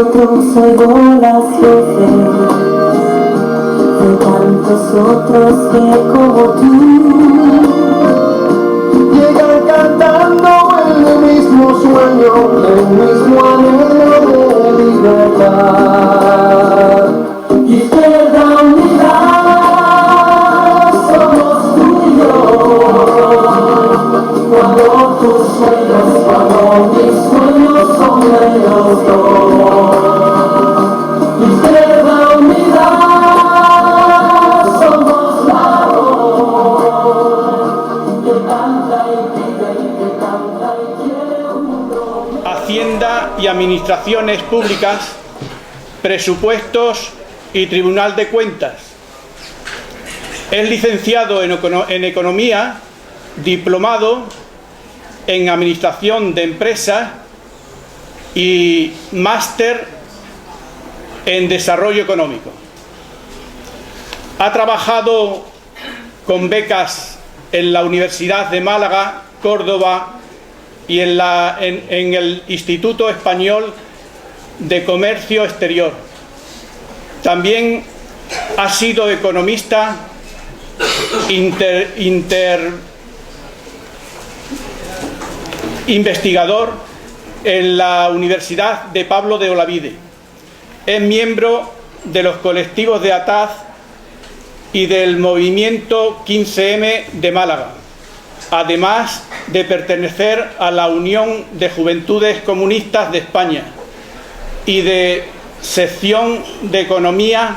nosotros oigo las voces de tantos otros que como tú llegan cantando el mismo sueño, el mismo anhelo de libertad. Izquierda unidad, somos tú y yo. Cuando tus sueños, cuando mis sueños son de los dos. Izquierda unidad, somos la voz que canta y pide y que canta y quiere un mundo. Hacienda y Administraciones Públicas, Presupuestos y Tribunal de Cuentas. Es licenciado en Economía, diplomado en Administración de Empresas y máster en Desarrollo Económico. Ha trabajado con becas en la Universidad de Málaga, Córdoba y en el Instituto Español de Comercio Exterior. También ha sido economista investigador en la Universidad de Pablo de Olavide. Es miembro de los colectivos de ATAZ y del movimiento 15M de Málaga, además de pertenecer a la Unión de Juventudes Comunistas de España y de sección de Economía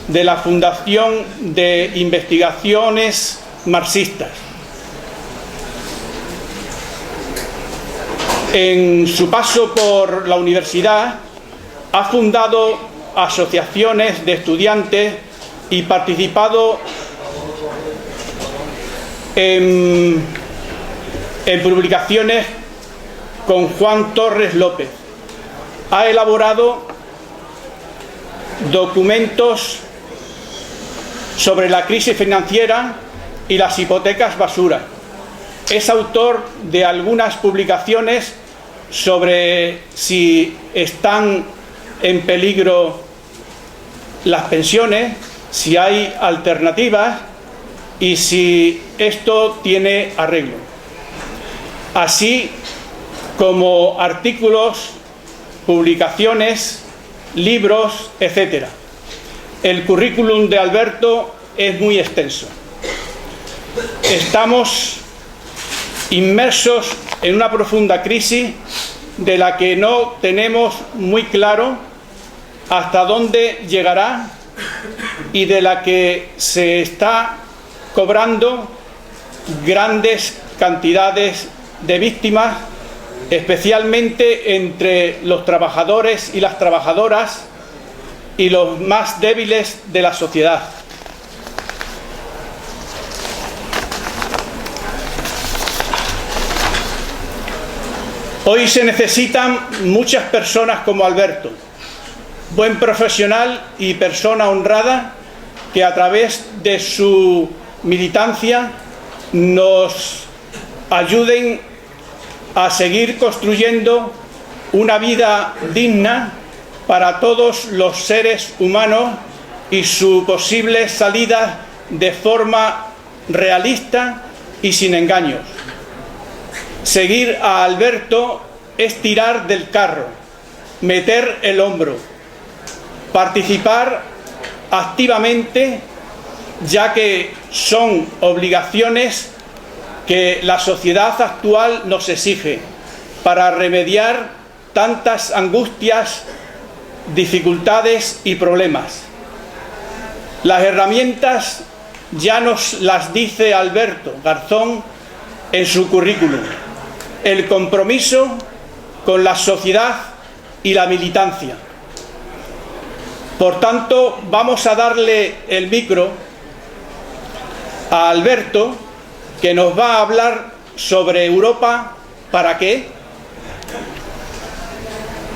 de la Fundación de Investigaciones Marxistas. En su paso por la universidad ha fundado asociaciones de estudiantes y participado en publicaciones con Juan Torres López. Ha elaborado documentos sobre la crisis financiera y las hipotecas basura. Es autor de algunas publicaciones sobre si están en peligro las pensiones, si hay alternativas y si esto tiene arreglo, así como artículos, publicaciones, libros, etc. El currículum de Alberto es muy extenso. Estamos inmersos en una profunda crisis de la que no tenemos muy claro hasta dónde llegará y de la que se está cobrando grandes cantidades de víctimas, especialmente entre los trabajadores y las trabajadoras y los más débiles de la sociedad. Hoy se necesitan muchas personas como Alberto, buen profesional y persona honrada, que a través de su militancia nos ayuden a seguir construyendo una vida digna para todos los seres humanos y su posible salida de forma realista y sin engaños. Seguir a Alberto es tirar del carro, meter el hombro, participar activamente, ya que son obligaciones que la sociedad actual nos exige para remediar tantas angustias, dificultades y problemas. Las herramientas ya nos las dice Alberto Garzón en su currículum: el compromiso con la sociedad y la militancia. Por tanto, vamos a darle el micro a Alberto, que nos va a hablar sobre Europa. ¿Para qué?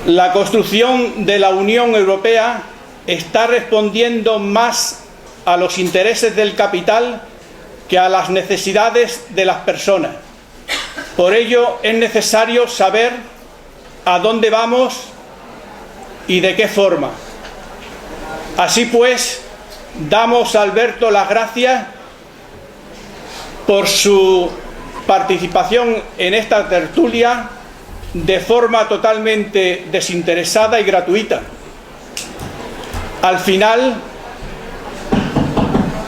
La construcción de la Unión Europea está respondiendo más a los intereses del capital que a las necesidades de las personas. Por ello es necesario saber a dónde vamos y de qué forma. Así pues, damos a Alberto las gracias por su participación en esta tertulia de forma totalmente desinteresada y gratuita. Al final,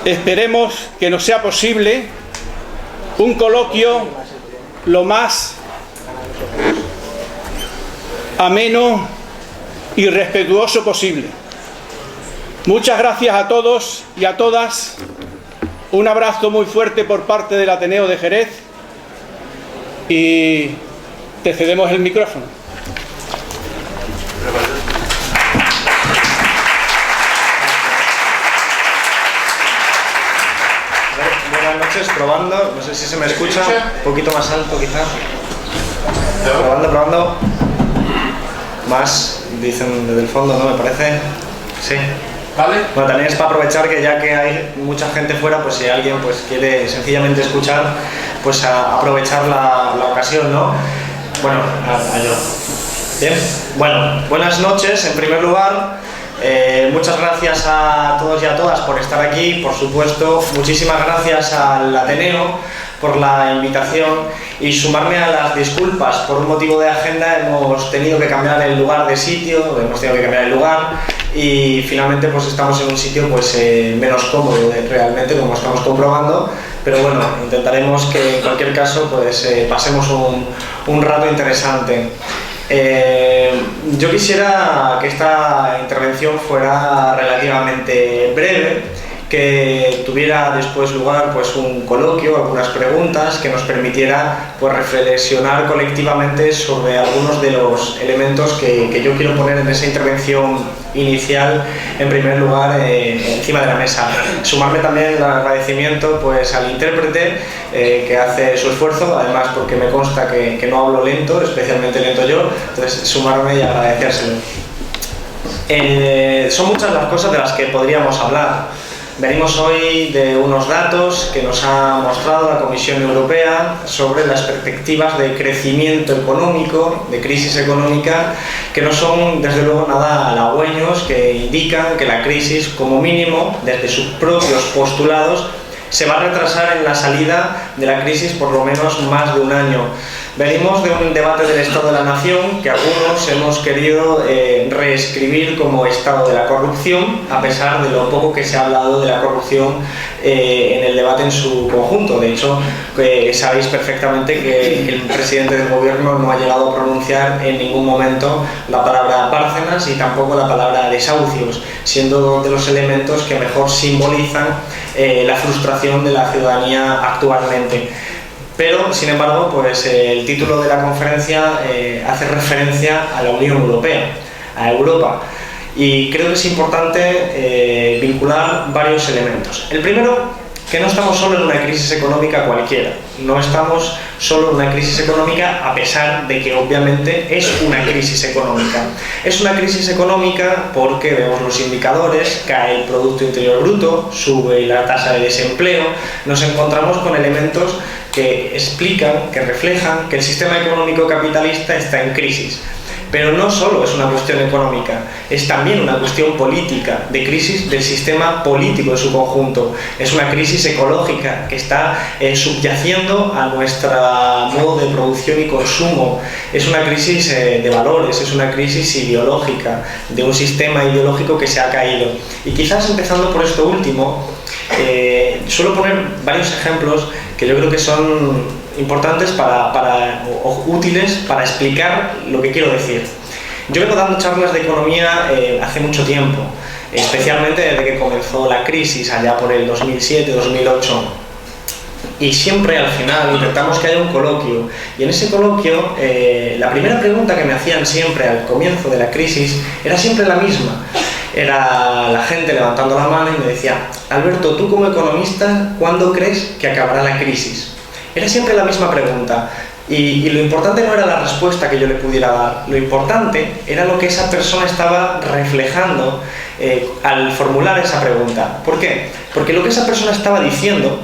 esperemos que nos sea posible un coloquio lo más ameno y respetuoso posible. Muchas gracias a todos y a todas. Un abrazo muy fuerte por parte del Ateneo de Jerez y te cedemos el micrófono. Buenas noches, probando, no sé si se me escucha, un poquito más alto quizás. Probando. Más, dicen desde el fondo, ¿no? Me parece. Sí. ¿Vale? Bueno, también es para aprovechar que ya que hay mucha gente fuera, pues si alguien pues quiere sencillamente escuchar, pues aprovechar la ocasión, ¿no? Bueno, yo. Bien. Bueno, buenas noches en primer lugar. Muchas gracias a todos y a todas por estar aquí, por supuesto. Muchísimas gracias al Ateneo por la invitación y sumarme a las disculpas. Por un motivo de agenda hemos tenido que cambiar el lugar de sitio, y finalmente pues estamos en un sitio pues menos cómodo realmente, como estamos comprobando, pero bueno, intentaremos que en cualquier caso pues pasemos un rato interesante. Yo quisiera que esta intervención fuera relativamente breve, que tuviera después lugar pues un coloquio, algunas preguntas que nos permitiera pues reflexionar colectivamente sobre algunos de los elementos que yo quiero poner en esa intervención inicial en primer lugar encima de la mesa. Sumarme también el agradecimiento pues al intérprete que hace su esfuerzo, además porque me consta que no hablo lento, especialmente lento yo, entonces sumarme y agradecérselo. Son muchas las cosas de las que podríamos hablar. Venimos hoy de unos datos que nos ha mostrado la Comisión Europea sobre las perspectivas de crecimiento económico, de crisis económica, que no son desde luego nada halagüeños, que indican que la crisis, como mínimo, desde sus propios postulados, se va a retrasar en la salida de la crisis por lo menos más de un año. Venimos de un debate del Estado de la Nación que algunos hemos querido reescribir como Estado de la corrupción, a pesar de lo poco que se ha hablado de la corrupción en el debate en su conjunto. De hecho, sabéis perfectamente que el presidente del gobierno no ha llegado a pronunciar en ningún momento la palabra Bárcenas y tampoco la palabra desahucios, siendo dos de los elementos que mejor simbolizan la frustración de la ciudadanía actualmente. Pero, sin embargo, pues el título de la conferencia hace referencia a la Unión Europea, a Europa. Y creo que es importante vincular varios elementos. El primero, que no estamos solo en una crisis económica cualquiera. No estamos solo en una crisis económica a pesar de que obviamente es una crisis económica. Es una crisis económica porque vemos los indicadores, cae el Producto Interior Bruto, sube la tasa de desempleo, nos encontramos con elementos que explican, que reflejan que el sistema económico capitalista está en crisis. Pero no solo es una cuestión económica, es también una cuestión política, de crisis del sistema político en su conjunto. Es una crisis ecológica que está subyaciendo a nuestro modo de producción y consumo. Es una crisis de valores, es una crisis ideológica, de un sistema ideológico que se ha caído. Y quizás empezando por esto último, suelo poner varios ejemplos que yo creo que son importantes o útiles para explicar lo que quiero decir. Yo vengo dando charlas de economía hace mucho tiempo, especialmente desde que comenzó la crisis allá por el 2007-2008. Y siempre al final intentamos que haya un coloquio. Y en ese coloquio, la primera pregunta que me hacían siempre al comienzo de la crisis era siempre la misma. Era la gente levantando la mano y me decía: Alberto, tú como economista, ¿cuándo crees que acabará la crisis? Era siempre la misma pregunta. Y lo importante no era la respuesta que yo le pudiera dar, lo importante era lo que esa persona estaba reflejando al formular esa pregunta. ¿Por qué? Porque lo que esa persona estaba diciendo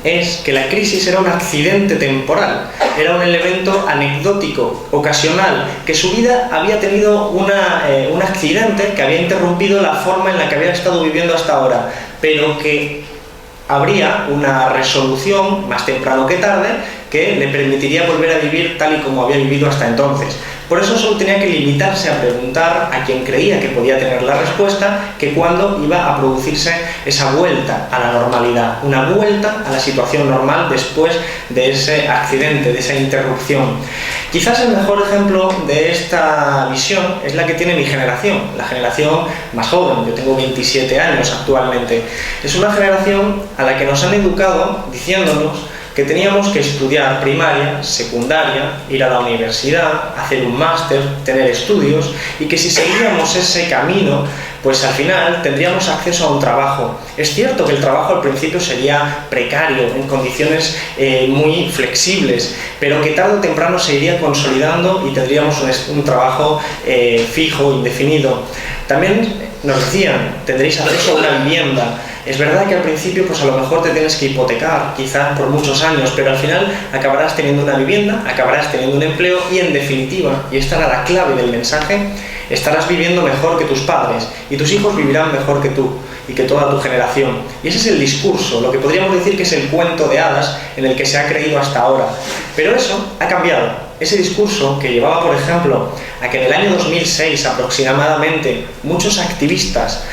es que la crisis era un accidente temporal, era un elemento anecdótico, ocasional, que su vida había tenido un accidente que había interrumpido la forma en la que había estado viviendo hasta ahora, pero que habría una resolución, más temprano que tarde, que le permitiría volver a vivir tal y como había vivido hasta entonces. Por eso solo tenía que limitarse a preguntar a quien creía que podía tener la respuesta que cuándo iba a producirse esa vuelta a la normalidad, una vuelta a la situación normal después de ese accidente, de esa interrupción. Quizás el mejor ejemplo de esta visión es la que tiene mi generación, la generación más joven. Yo tengo 27 años actualmente. Es una generación a la que nos han educado diciéndonos que teníamos que estudiar primaria, secundaria, ir a la universidad, hacer un máster, tener estudios, y que si seguíamos ese camino, pues al final tendríamos acceso a un trabajo. Es cierto que el trabajo al principio sería precario, en condiciones muy flexibles, pero que tarde o temprano se iría consolidando y tendríamos un trabajo fijo, indefinido. También nos decían, tendréis acceso a una vivienda. Es verdad que al principio pues a lo mejor te tienes que hipotecar, quizás por muchos años, pero al final acabarás teniendo una vivienda, acabarás teniendo un empleo y en definitiva, y esta era la clave del mensaje, estarás viviendo mejor que tus padres y tus hijos vivirán mejor que tú y que toda tu generación. Y ese es el discurso, lo que podríamos decir que es el cuento de hadas en el que se ha creído hasta ahora. Pero eso ha cambiado. Ese discurso que llevaba, por ejemplo, a que en el año 2006 aproximadamente muchos activistas,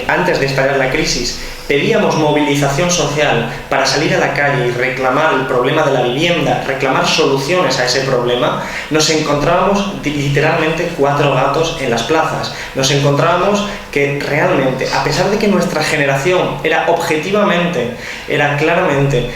antes de estallar la crisis, pedíamos movilización social para salir a la calle y reclamar el problema de la vivienda, reclamar soluciones a ese problema, nos encontrábamos literalmente 4 gatos en las plazas. Nos encontrábamos que realmente, a pesar de que nuestra generación era objetivamente, era claramente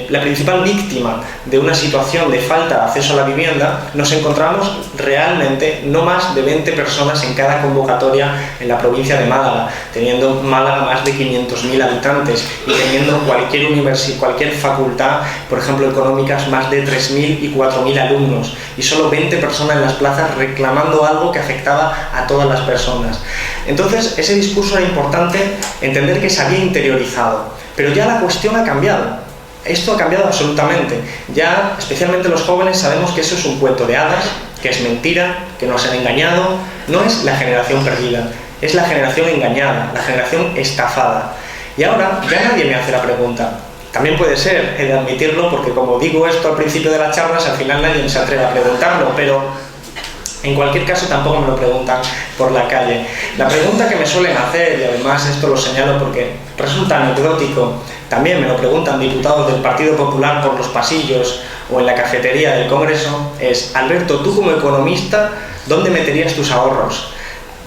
la principal víctima de una situación de falta de acceso a la vivienda, nos encontramos realmente no más de 20 personas en cada convocatoria en la provincia de Málaga, teniendo Málaga más de 500.000 habitantes y teniendo cualquier facultad, por ejemplo económicas, más de 3.000 y 4.000 alumnos, y solo 20 personas en las plazas reclamando algo que afectaba a todas las personas. Entonces ese discurso era importante entender que se había interiorizado, pero ya la cuestión ha cambiado. Esto ha cambiado absolutamente. Ya, especialmente los jóvenes, sabemos que eso es un cuento de hadas, que es mentira, que nos han engañado. No es la generación perdida, es la generación engañada, la generación estafada. Y ahora ya nadie me hace la pregunta. También puede ser, he de admitirlo, porque como digo esto al principio de las charlas, al final nadie se atreve a preguntarlo, pero en cualquier caso tampoco me lo preguntan por la calle. La pregunta que me suelen hacer, y además esto lo señalo porque resulta anecdótico, también me lo preguntan diputados del Partido Popular por los pasillos o en la cafetería del Congreso, es: Alberto, tú como economista, ¿dónde meterías tus ahorros?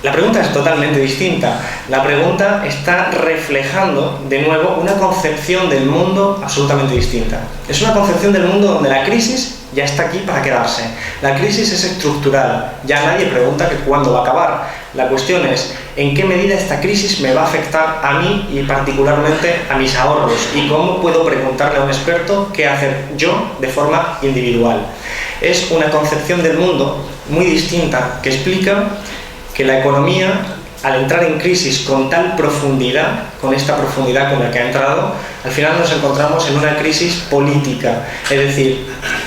La pregunta es totalmente distinta. La pregunta está reflejando, de nuevo, una concepción del mundo absolutamente distinta. Es una concepción del mundo donde la crisis ya está aquí para quedarse. La crisis es estructural. Ya nadie pregunta que cuándo va a acabar. La cuestión es en qué medida esta crisis me va a afectar a mí y particularmente a mis ahorros, y cómo puedo preguntarle a un experto qué hacer yo de forma individual. Es una concepción del mundo muy distinta que explica que la economía, al entrar en crisis con tal profundidad, con esta profundidad con la que ha entrado, al final nos encontramos en una crisis política. Es decir,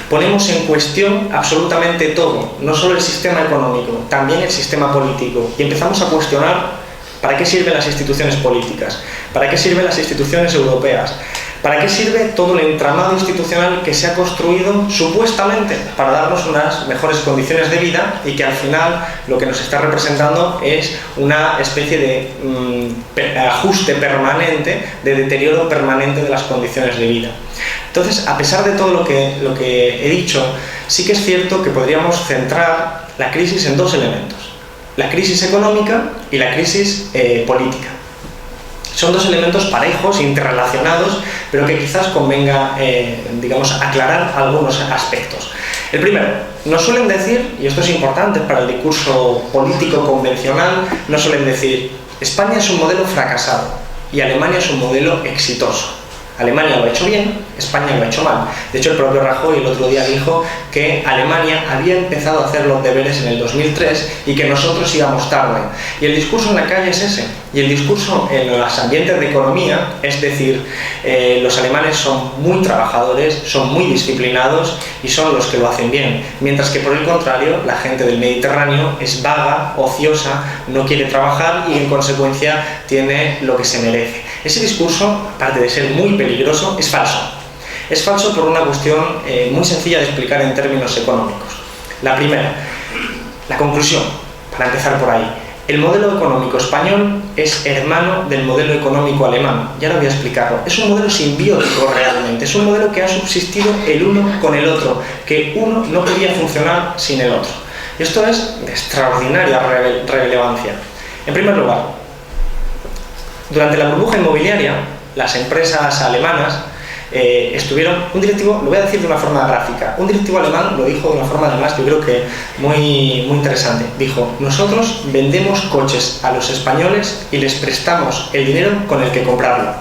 ponemos en cuestión absolutamente todo, no solo el sistema económico, también el sistema político, y empezamos a cuestionar para qué sirven las instituciones políticas, para qué sirven las instituciones europeas, para qué sirve todo el entramado institucional que se ha construido supuestamente para darnos unas mejores condiciones de vida, y que al final lo que nos está representando es una especie de ajuste permanente, de deterioro permanente de las condiciones de vida. Entonces, a pesar de todo lo que he dicho, sí que es cierto que podríamos centrar la crisis en 2 elementos: la crisis económica y la crisis política. Son 2 elementos parejos, interrelacionados, pero que quizás convenga, aclarar algunos aspectos. El primero, nos suelen decir, y esto es importante para el discurso político convencional, nos suelen decir: España es un modelo fracasado y Alemania es un modelo exitoso. Alemania lo ha hecho bien, España lo ha hecho mal. De hecho, el propio Rajoy el otro día dijo que Alemania había empezado a hacer los deberes en el 2003 y que nosotros íbamos tarde. Y el discurso en la calle es ese. Y el discurso en los ambientes de economía es decir, los alemanes son muy trabajadores, son muy disciplinados y son los que lo hacen bien. Mientras que por el contrario, la gente del Mediterráneo es vaga, ociosa, no quiere trabajar y en consecuencia tiene lo que se merece. Ese discurso, aparte de ser muy peligroso, es falso. Es falso por una cuestión muy sencilla de explicar en términos económicos. La primera, la conclusión, para empezar por ahí. El modelo económico español es hermano del modelo económico alemán. Ya lo voy a explicarlo. Es un modelo simbiótico realmente. Es un modelo que ha subsistido el uno con el otro, que uno no podía funcionar sin el otro. Esto es de extraordinaria relevancia. En primer lugar, durante la burbuja inmobiliaria, las empresas alemanas estuvieron, un directivo, lo voy a decir de una forma gráfica, un directivo alemán lo dijo de una forma además yo creo que muy interesante, dijo: nosotros vendemos coches a los españoles y les prestamos el dinero con el que comprarlo.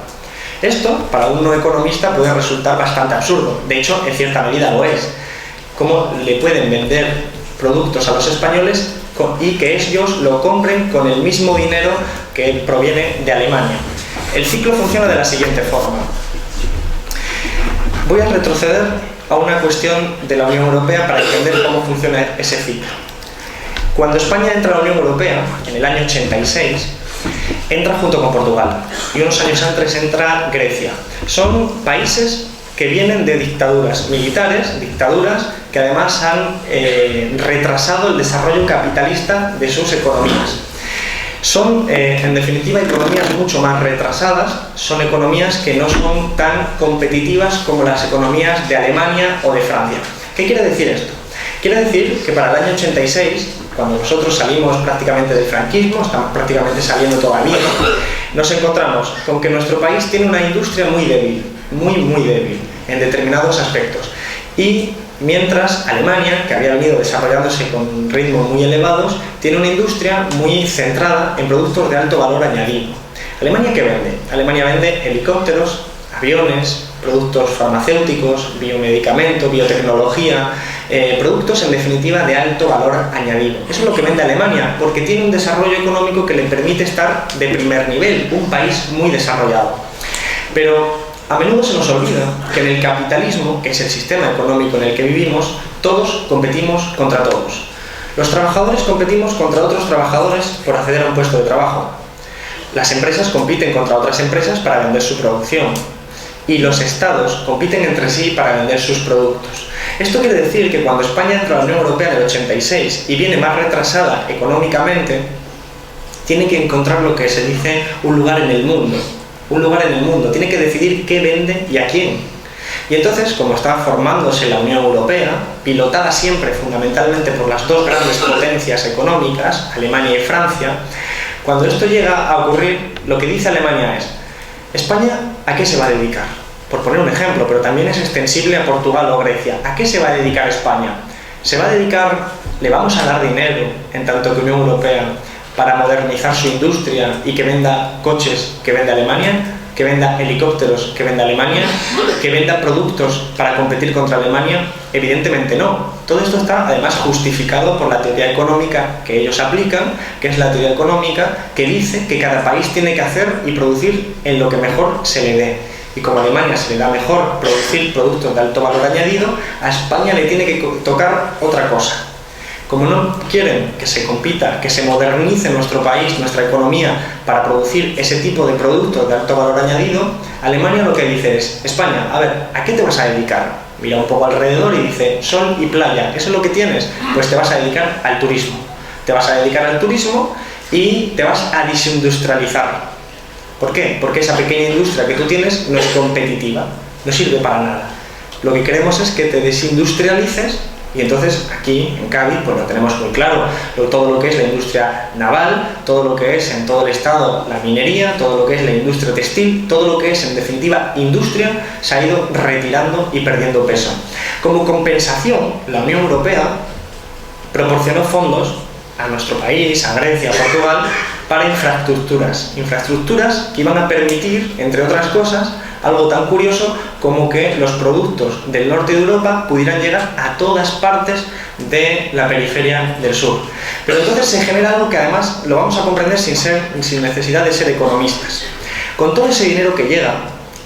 Esto para un no economista puede resultar bastante absurdo, de hecho en cierta medida lo es. ¿Cómo le pueden vender productos a los españoles y que ellos lo compren con el mismo dinero que proviene de Alemania? El ciclo funciona de la siguiente forma. Voy a retroceder a una cuestión de la Unión Europea para entender cómo funciona ese ciclo. Cuando España entra a la Unión Europea, en el año 86, entra junto con Portugal y unos años antes entra Grecia. Son países que vienen de dictaduras militares, dictaduras que además han retrasado el desarrollo capitalista de sus economías. Son, en definitiva, economías mucho más retrasadas, son economías que no son tan competitivas como las economías de Alemania o de Francia. ¿Qué quiere decir esto? Quiere decir que para el año 86, cuando nosotros salimos prácticamente del franquismo, estamos prácticamente saliendo todavía, nos encontramos con que nuestro país tiene una industria muy débil, muy débil, en determinados aspectos. Y mientras Alemania, que había venido desarrollándose con ritmos muy elevados, tiene una industria muy centrada en productos de alto valor añadido. ¿Alemania qué vende? Alemania vende helicópteros, aviones, productos farmacéuticos, biomedicamentos, biotecnología, productos en definitiva de alto valor añadido. Eso es lo que vende Alemania, porque tiene un desarrollo económico que le permite estar de primer nivel, un país muy desarrollado. Pero a menudo se nos olvida que en el capitalismo, que es el sistema económico en el que vivimos, todos competimos contra todos. Los trabajadores competimos contra otros trabajadores por acceder a un puesto de trabajo. Las empresas compiten contra otras empresas para vender su producción. Y los estados compiten entre sí para vender sus productos. Esto quiere decir que cuando España entra a la Unión Europea en el 86 y viene más retrasada económicamente, tiene que encontrar lo que se dice un lugar en el mundo. Un lugar en el mundo, tiene que decidir qué vende y a quién. Y entonces, como está formándose la Unión Europea, pilotada siempre fundamentalmente por las dos grandes potencias económicas, Alemania y Francia, cuando esto llega a ocurrir, lo que dice Alemania es: ¿España a qué se va a dedicar? Por poner un ejemplo, pero también es extensible a Portugal o Grecia. ¿A qué se va a dedicar España? ¿Se va a dedicar, le vamos a dar dinero, en tanto que Unión Europea, para modernizar su industria y que venda coches que vende Alemania, que venda helicópteros que vende Alemania, que venda productos para competir contra Alemania? Evidentemente no. Todo esto está además justificado por la teoría económica que ellos aplican, que es la teoría económica que dice que cada país tiene que hacer y producir en lo que mejor se le dé. Y como a Alemania se le da mejor producir productos de alto valor añadido, a España le tiene que tocar otra cosa. Como no quieren que se compita, que se modernice nuestro país, nuestra economía, para producir ese tipo de productos de alto valor añadido, Alemania lo que dice es: España, a ver, ¿a qué te vas a dedicar? Mira un poco alrededor y dice: sol y playa, ¿eso es lo que tienes? Pues te vas a dedicar al turismo. Te vas a dedicar al turismo y te vas a desindustrializar. ¿Por qué? Porque esa pequeña industria que tú tienes no es competitiva, no sirve para nada. Lo que queremos es que te desindustrialices. Y entonces aquí en Cádiz pues lo tenemos muy claro, todo lo que es la industria naval, todo lo que es en todo el estado la minería, todo lo que es la industria textil, todo lo que es en definitiva industria se ha ido retirando y perdiendo peso. Como compensación, la Unión Europea proporcionó fondos a nuestro país, a Grecia, a Portugal, para infraestructuras que iban a permitir, entre otras cosas, Algo tan curioso como que los productos del norte de Europa pudieran llegar a todas partes de la periferia del sur. Pero entonces se genera algo que además lo vamos a comprender sin necesidad de ser economistas. Con todo ese dinero que llega,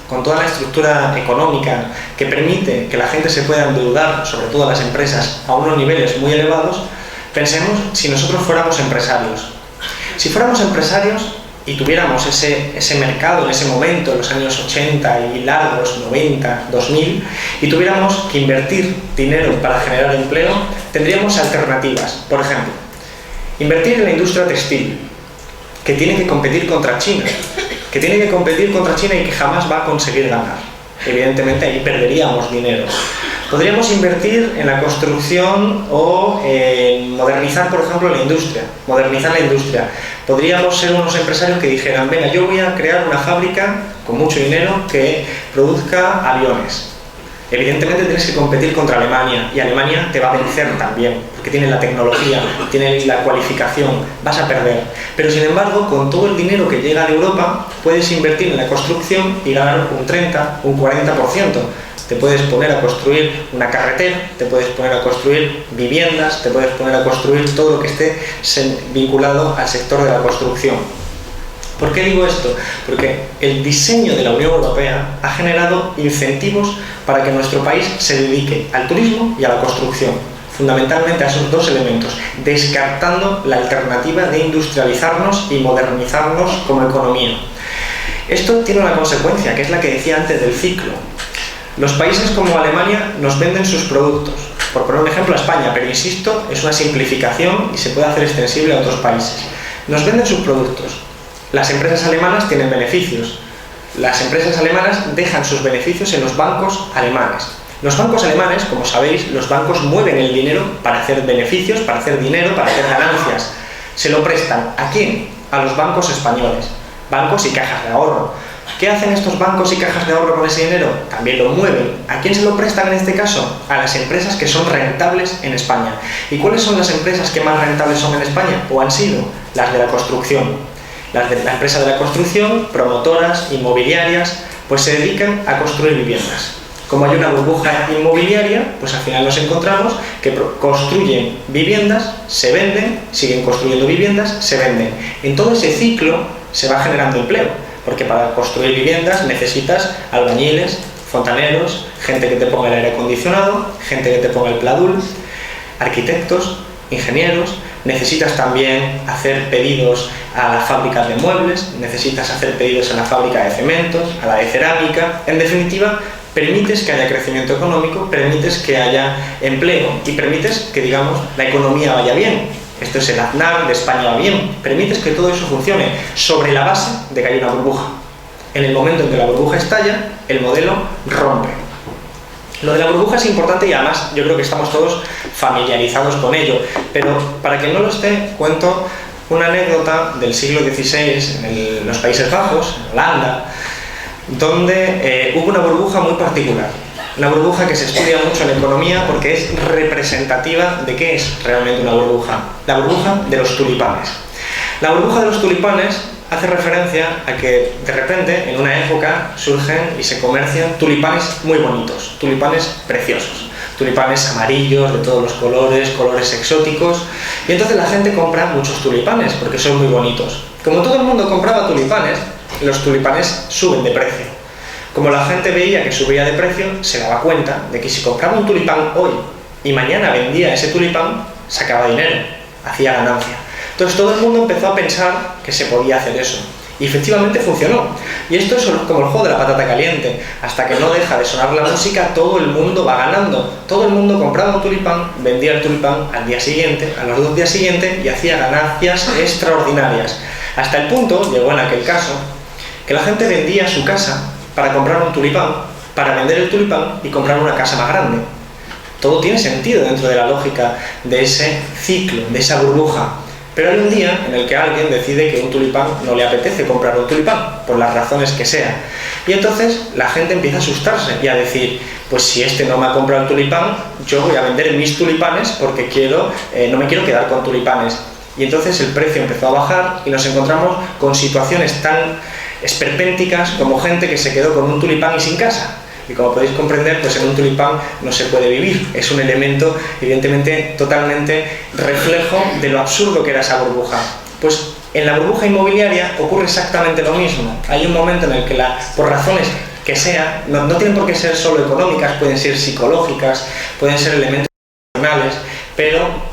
con toda la estructura económica que permite que la gente se pueda endeudar, sobre todo las empresas, a unos niveles muy elevados, pensemos si nosotros fuéramos empresarios. Si fuéramos empresarios y tuviéramos ese mercado en ese momento, en los años 80 y largos, 90, 2000, y tuviéramos que invertir dinero para generar empleo, tendríamos alternativas. Por ejemplo, invertir en la industria textil, que tiene que competir contra China, y que jamás va a conseguir ganar. Evidentemente ahí perderíamos dinero. Podríamos invertir en la construcción o en modernizar, por ejemplo, la industria. Podríamos ser unos empresarios que dijeran, venga, yo voy a crear una fábrica con mucho dinero que produzca aviones. Evidentemente tienes que competir contra Alemania, y Alemania te va a vencer también, porque tiene la tecnología, tiene la cualificación, vas a perder. Pero sin embargo, con todo el dinero que llega de Europa, puedes invertir en la construcción y ganar un 30, un 40%. Te puedes poner a construir una carretera, te puedes poner a construir viviendas, te puedes poner a construir todo lo que esté vinculado al sector de la construcción. ¿Por qué digo esto? Porque el diseño de la Unión Europea ha generado incentivos para que nuestro país se dedique al turismo y a la construcción, fundamentalmente a esos dos elementos, descartando la alternativa de industrializarnos y modernizarnos como economía. Esto tiene una consecuencia, que es la que decía antes del ciclo. Los países como Alemania nos venden sus productos, por poner un ejemplo a España, pero insisto, es una simplificación y se puede hacer extensible a otros países. Nos venden sus productos. Las empresas alemanas tienen beneficios. Las empresas alemanas dejan sus beneficios en los bancos alemanes. Los bancos alemanes, como sabéis, los bancos mueven el dinero para hacer beneficios, para hacer dinero, para hacer ganancias. Se lo prestan. ¿A quién? A los bancos españoles. Bancos y cajas de ahorro. ¿Qué hacen estos bancos y cajas de ahorro con ese dinero? También lo mueven. ¿A quién se lo prestan en este caso? A las empresas que son rentables en España. ¿Y cuáles son las empresas que más rentables son en España? ¿O han sido? Las de la construcción. La empresa de la construcción, promotoras, inmobiliarias, pues se dedican a construir viviendas. Como hay una burbuja inmobiliaria, pues al final nos encontramos que construyen viviendas, se venden, siguen construyendo viviendas, se venden. En todo ese ciclo se va generando empleo, porque para construir viviendas necesitas albañiles, fontaneros, gente que te ponga el aire acondicionado, gente que te ponga el pladul, arquitectos, ingenieros. Necesitas también hacer pedidos a las fábricas de muebles, necesitas hacer pedidos a la fábrica de cementos, a la de cerámica. En definitiva, permites que haya crecimiento económico, permites que haya empleo y permites que, digamos, la economía vaya bien. Esto es el Aznar de España va bien. Permites que todo eso funcione sobre la base de que hay una burbuja. En el momento en que la burbuja estalla, el modelo rompe. Lo de la burbuja es importante y además yo creo que estamos todos familiarizados con ello, pero para quien no lo esté, cuento una anécdota del siglo XVI en los Países Bajos, en Holanda, donde hubo una burbuja muy particular. Una burbuja que se estudia mucho en economía porque es representativa de qué es realmente una burbuja. La burbuja de los tulipanes. La burbuja de los tulipanes hace referencia a que de repente en una época surgen y se comercian tulipanes muy bonitos, tulipanes preciosos, tulipanes amarillos de todos los colores, colores exóticos, y entonces la gente compra muchos tulipanes porque son muy bonitos. Como todo el mundo compraba tulipanes, los tulipanes suben de precio. Como la gente veía que subía de precio, se daba cuenta de que si compraba un tulipán hoy y mañana vendía ese tulipán, sacaba dinero, hacía ganancia. Entonces todo el mundo empezó a pensar que se podía hacer eso. Y efectivamente funcionó. Y esto es como el juego de la patata caliente. Hasta que no deja de sonar la música, todo el mundo va ganando. Todo el mundo compraba un tulipán, vendía el tulipán al día siguiente, a los 2 días siguientes, y hacía ganancias extraordinarias. Hasta el punto, llegó en aquel caso, que la gente vendía su casa para comprar un tulipán, para vender el tulipán y comprar una casa más grande. Todo tiene sentido dentro de la lógica de ese ciclo, de esa burbuja. Pero hay un día en el que alguien decide que un tulipán no le apetece comprar un tulipán, por las razones que sea. Y entonces la gente empieza a asustarse y a decir, pues si este no me ha comprado el tulipán, yo voy a vender mis tulipanes porque no me quiero quedar con tulipanes. Y entonces el precio empezó a bajar y nos encontramos con situaciones tan esperpénticas como gente que se quedó con un tulipán y sin casa. Y como podéis comprender, pues en un tulipán no se puede vivir. Es un elemento, evidentemente, totalmente reflejo de lo absurdo que era esa burbuja. Pues en la burbuja inmobiliaria ocurre exactamente lo mismo. Hay un momento en el que, por razones que sean, no tienen por qué ser solo económicas, pueden ser psicológicas, pueden ser elementos emocionales, pero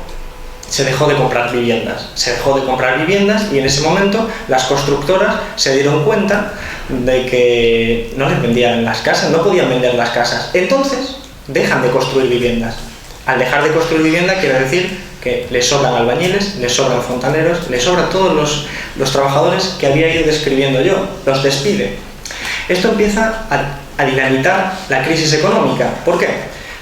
se dejó de comprar viviendas. Se dejó de comprar viviendas y en ese momento las constructoras se dieron cuenta de que no les vendían las casas, no podían vender las casas. Entonces dejan de construir viviendas. Al dejar de construir vivienda quiere decir que les sobran albañiles, les sobran fontaneros, les sobran todos los trabajadores que había ido describiendo yo, los despide. Esto empieza a dinamitar la crisis económica. ¿Por qué?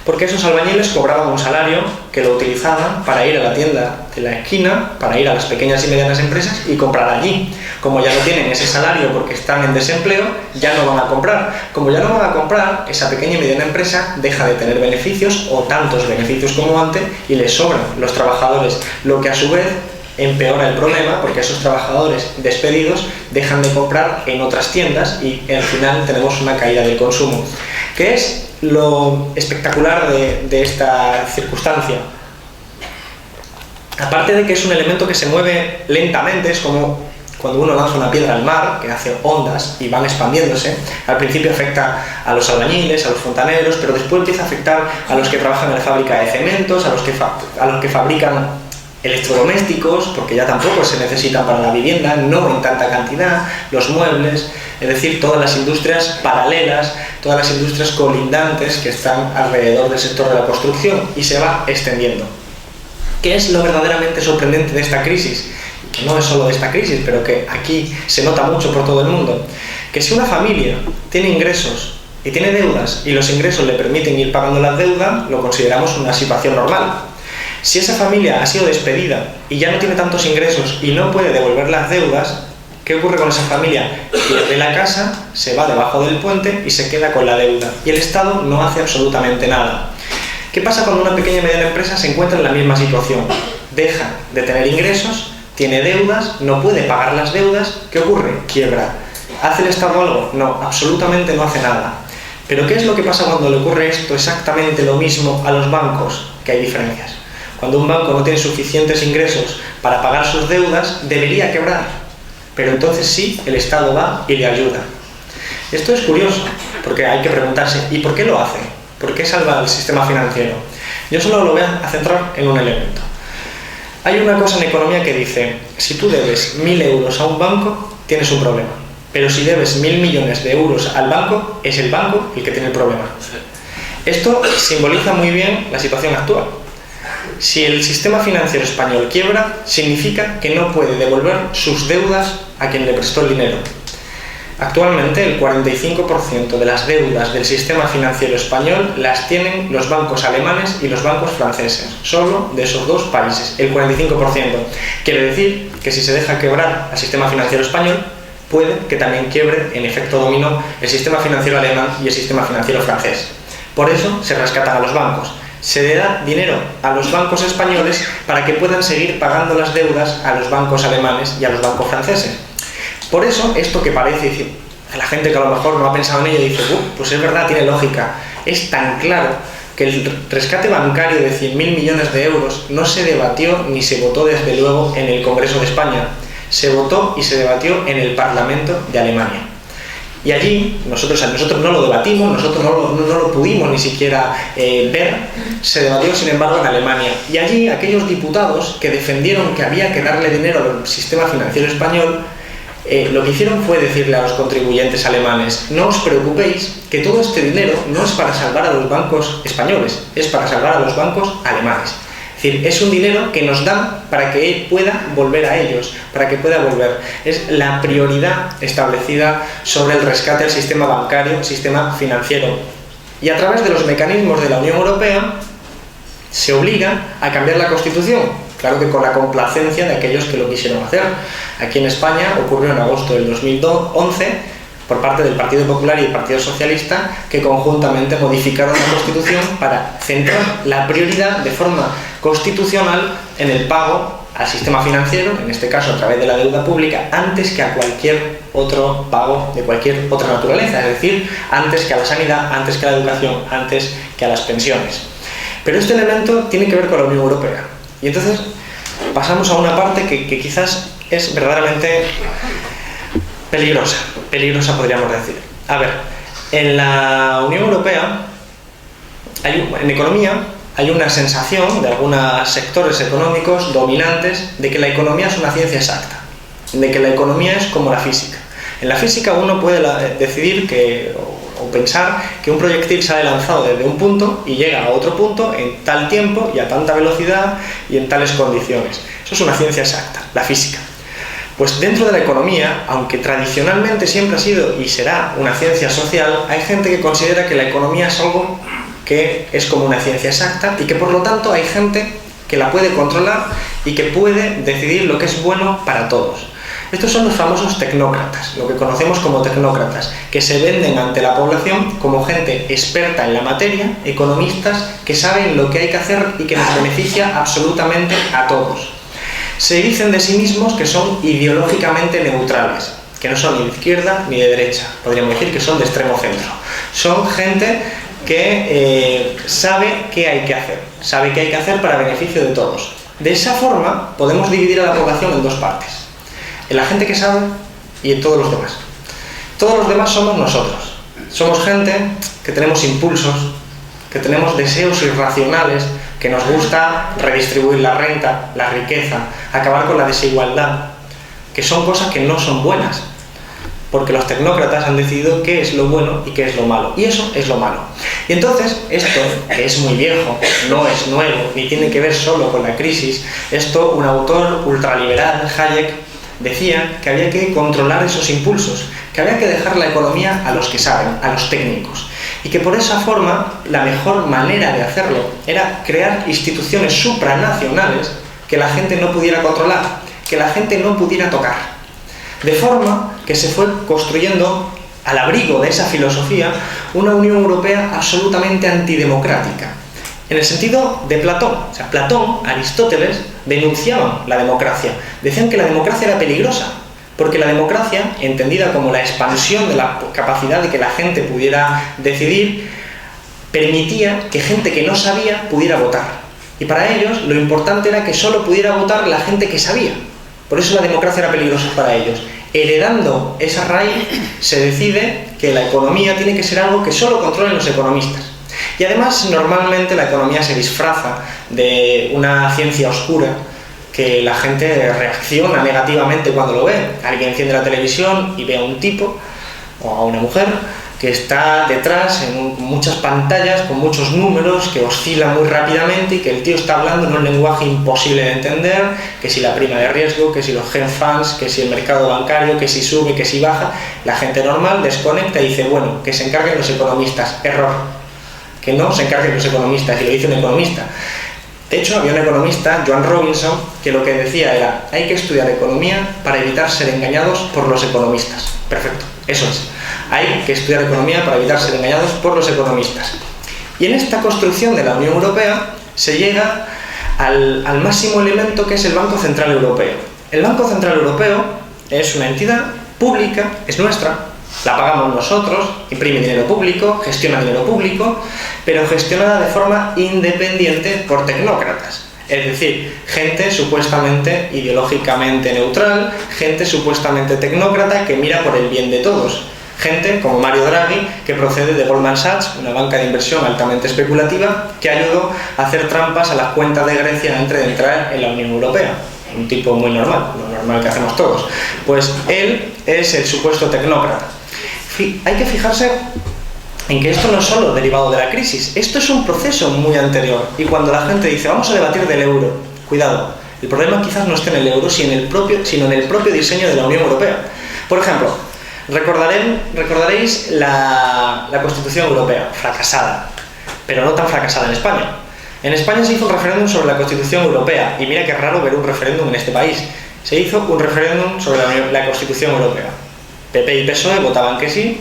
Porque esos albañiles cobraban un salario que lo utilizaban para ir a la tienda de la esquina, para ir a las pequeñas y medianas empresas y comprar allí. Como ya no tienen ese salario porque están en desempleo, ya no van a comprar. Como ya no van a comprar, esa pequeña y mediana empresa deja de tener beneficios o tantos beneficios como antes y les sobran los trabajadores, lo que a su vez empeora el problema porque esos trabajadores despedidos dejan de comprar en otras tiendas y al final tenemos una caída del consumo. ¿Qué es lo espectacular de esta circunstancia? Aparte de que es un elemento que se mueve lentamente, es como cuando uno lanza una piedra al mar, que hace ondas y van expandiéndose. Al principio afecta a los albañiles, a los fontaneros, pero después empieza a afectar a los que trabajan en la fábrica de cementos, a los que fabrican electrodomésticos, porque ya tampoco se necesitan para la vivienda, no en tanta cantidad, los muebles, es decir, todas las industrias paralelas, todas las industrias colindantes que están alrededor del sector de la construcción y se va extendiendo. ¿Qué es lo verdaderamente sorprendente de esta crisis? Que no es solo de esta crisis, pero que aquí se nota mucho por todo el mundo, que si una familia tiene ingresos y tiene deudas y los ingresos le permiten ir pagando las deudas, lo consideramos una situación normal. Si esa familia ha sido despedida y ya no tiene tantos ingresos y no puede devolver las deudas, ¿qué ocurre con esa familia? Pierde la casa, se va debajo del puente y se queda con la deuda. Y el Estado no hace absolutamente nada. ¿Qué pasa cuando una pequeña y mediana empresa se encuentra en la misma situación? Deja de tener ingresos, tiene deudas, no puede pagar las deudas. ¿Qué ocurre? Quiebra. ¿Hace el Estado algo? No, absolutamente no hace nada. ¿Pero qué es lo que pasa cuando le ocurre esto exactamente lo mismo a los bancos? Que hay diferencias. Cuando un banco no tiene suficientes ingresos para pagar sus deudas, debería quebrar. Pero entonces sí, el Estado va y le ayuda. Esto es curioso, porque hay que preguntarse, ¿y por qué lo hace? ¿Por qué salva el sistema financiero? Yo solo lo voy a centrar en un elemento. Hay una cosa en economía que dice, si tú debes 1.000 euros a un banco, tienes un problema. Pero si debes 1.000 millones de euros al banco, es el banco el que tiene el problema. Esto simboliza muy bien la situación actual. Si el sistema financiero español quiebra, significa que no puede devolver sus deudas a quien le prestó el dinero. Actualmente el 45% de las deudas del sistema financiero español las tienen los bancos alemanes y los bancos franceses, solo de esos dos países, el 45%. Quiere decir que si se deja quebrar al sistema financiero español, puede que también quiebre en efecto dominó el sistema financiero alemán y el sistema financiero francés. Por eso se rescatan a los bancos. Se le da dinero a los bancos españoles para que puedan seguir pagando las deudas a los bancos alemanes y a los bancos franceses. Por eso, esto que parece, a la gente que a lo mejor no ha pensado en ello dice, pues es verdad, tiene lógica. Es tan claro que el rescate bancario de 100.000 millones de euros no se debatió ni se votó desde luego en el Congreso de España. Se votó y se debatió en el Parlamento de Alemania. Y allí, nosotros no lo debatimos, nosotros no lo pudimos ni siquiera ver, se debatió sin embargo en Alemania. Y allí aquellos diputados que defendieron que había que darle dinero al sistema financiero español, lo que hicieron fue decirle a los contribuyentes alemanes, no os preocupéis, que todo este dinero no es para salvar a los bancos españoles, es para salvar a los bancos alemanes. Es decir, es un dinero que nos dan para que él pueda volver a ellos, para que pueda volver. Es la prioridad establecida sobre el rescate al sistema bancario, sistema financiero. Y a través de los mecanismos de la Unión Europea se obliga a cambiar la Constitución. Claro que con la complacencia de aquellos que lo quisieron hacer. Aquí en España ocurrió en agosto del 2011 por parte del Partido Popular y el Partido Socialista, que conjuntamente modificaron la Constitución para centrar la prioridad de forma constitucional en el pago al sistema financiero, en este caso a través de la deuda pública, antes que a cualquier otro pago de cualquier otra naturaleza, es decir, antes que a la sanidad, antes que a la educación, antes que a las pensiones. Pero este elemento tiene que ver con la Unión Europea. Y entonces pasamos a una parte que quizás es verdaderamente peligrosa podríamos decir. A ver, en la Unión Europea, en economía, hay una sensación de algunos sectores económicos dominantes de que la economía es una ciencia exacta, de que la economía es como la física. En la física uno puede decidir o pensar que un proyectil sale lanzado desde un punto y llega a otro punto en tal tiempo y a tanta velocidad y en tales condiciones. Eso es una ciencia exacta, la física. Pues dentro de la economía, aunque tradicionalmente siempre ha sido y será una ciencia social, hay gente que considera que la economía es algo que es como una ciencia exacta y que por lo tanto hay gente que la puede controlar y que puede decidir lo que es bueno para todos. Estos son los famosos tecnócratas, lo que conocemos como tecnócratas, que se venden ante la población como gente experta en la materia, economistas que saben lo que hay que hacer y que nos beneficia absolutamente a todos. Se dicen de sí mismos que son ideológicamente neutrales, que no son ni de izquierda ni de derecha, podríamos decir que son de extremo centro. Son gente que sabe qué hay que hacer para beneficio de todos. De esa forma podemos dividir a la población en dos partes, en la gente que sabe y en todos los demás. Todos los demás somos nosotros, somos gente que tenemos impulsos, que tenemos deseos irracionales, que nos gusta redistribuir la renta, la riqueza, acabar con la desigualdad, que son cosas que no son buenas, porque los tecnócratas han decidido qué es lo bueno y qué es lo malo, y eso es lo malo. Y entonces, esto, que es muy viejo, no es nuevo, ni tiene que ver solo con la crisis, esto un autor ultraliberal, Hayek, decía que había que controlar esos impulsos, que había que dejar la economía a los que saben, a los técnicos, y que por esa forma la mejor manera de hacerlo era crear instituciones supranacionales que la gente no pudiera controlar, que la gente no pudiera tocar. De forma que se fue construyendo, al abrigo de esa filosofía, una Unión Europea absolutamente antidemocrática. En el sentido de Platón. O sea, Platón, Aristóteles, denunciaban la democracia. Decían que la democracia era peligrosa, porque la democracia, entendida como la expansión de la capacidad de que la gente pudiera decidir, permitía que gente que no sabía pudiera votar. Y para ellos lo importante era que solo pudiera votar la gente que sabía. Por eso la democracia era peligrosa para ellos. Heredando esa raíz, se decide que la economía tiene que ser algo que solo controlen los economistas. Y además, normalmente la economía se disfraza de una ciencia oscura que la gente reacciona negativamente cuando lo ve. Alguien enciende la televisión y ve a un tipo o a una mujer que está detrás en muchas pantallas con muchos números que oscilan muy rápidamente y que el tío está hablando en un lenguaje imposible de entender, que si la prima de riesgo, que si los hedge funds, que si el mercado bancario, que si sube, que si baja. La gente normal desconecta y dice, bueno, que se encarguen los economistas. Error. Que no se encarguen los economistas, y lo dice un economista. De hecho, había un economista, Joan Robinson, que lo que decía era: hay que estudiar economía para evitar ser engañados por los economistas. Perfecto, eso es. Hay que estudiar economía para evitar ser engañados por los economistas. Y en esta construcción de la Unión Europea se llega al máximo elemento, que es el Banco Central Europeo. El Banco Central Europeo es una entidad pública, es nuestra, la pagamos nosotros, imprime dinero público, gestiona dinero público, pero gestionada de forma independiente por tecnócratas. Es decir, gente supuestamente ideológicamente neutral, gente supuestamente tecnócrata que mira por el bien de todos. Gente como Mario Draghi, que procede de Goldman Sachs, una banca de inversión altamente especulativa, que ayudó a hacer trampas a las cuentas de Grecia antes de entrar en la Unión Europea. Un tipo muy normal, lo normal que hacemos todos. Pues él es el supuesto tecnócrata. Hay que fijarse en que esto no es solo derivado de la crisis, esto es un proceso muy anterior. Y cuando la gente dice, vamos a debatir del euro, cuidado, el problema quizás no esté en el euro, sino en el propio diseño de la Unión Europea. Por ejemplo, recordaréis la Constitución Europea, fracasada, pero no tan fracasada en España. En España se hizo un referéndum sobre la Constitución Europea, y mira qué raro ver un referéndum en este país. Se hizo un referéndum sobre la Constitución Europea. PP y PSOE votaban que sí,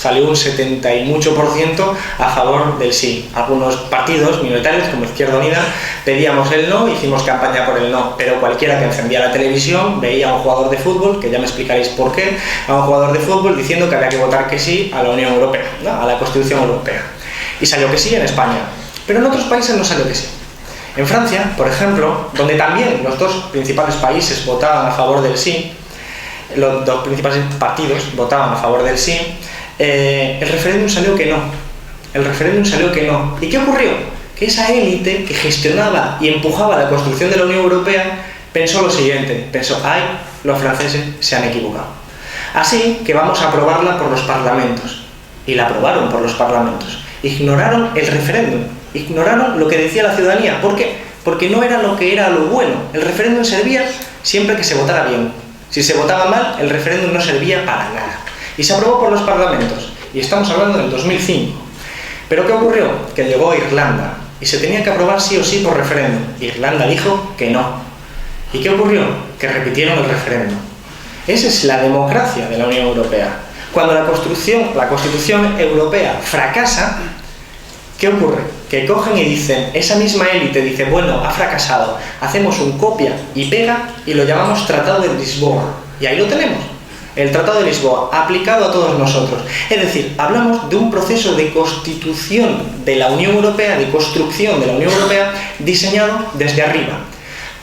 salió un 70 y mucho % a favor del sí. Algunos partidos minoritarios, como Izquierda Unida, pedíamos el no, hicimos campaña por el no, pero cualquiera que encendía la televisión veía a un jugador de fútbol, que ya me explicaréis por qué, a un jugador de fútbol diciendo que había que votar que sí a la Unión Europea, ¿no? A la Constitución Europea. Y salió que sí en España, pero en otros países no salió que sí. En Francia, por ejemplo, donde también los dos principales países votaban a favor del sí, los dos principales partidos votaban a favor del sí, el referéndum salió que no. El referéndum salió que no. ¿Y qué ocurrió? Que esa élite que gestionaba y empujaba la construcción de la Unión Europea pensó lo siguiente, pensó, ay, los franceses se han equivocado. Así que vamos a aprobarla por los parlamentos. Y la aprobaron por los parlamentos. Ignoraron el referéndum, ignoraron lo que decía la ciudadanía. ¿Por qué? Porque no era lo que era lo bueno. El referéndum servía siempre que se votara bien. Si se votaba mal, el referéndum no servía para nada. Y se aprobó por los parlamentos. Y estamos hablando del 2005. ¿Pero qué ocurrió? Que llegó Irlanda. Y se tenía que aprobar sí o sí por referéndum. Irlanda dijo que no. ¿Y qué ocurrió? Que repitieron el referéndum. Esa es la democracia de la Unión Europea. Cuando la Constitución Europea fracasa, ¿qué ocurre? Que cogen y dicen, esa misma élite dice, bueno, ha fracasado, hacemos un copia y pega y lo llamamos Tratado de Lisboa. Y ahí lo tenemos, el Tratado de Lisboa, aplicado a todos nosotros. Es decir, hablamos de un proceso de constitución de la Unión Europea, de construcción de la Unión Europea, diseñado desde arriba.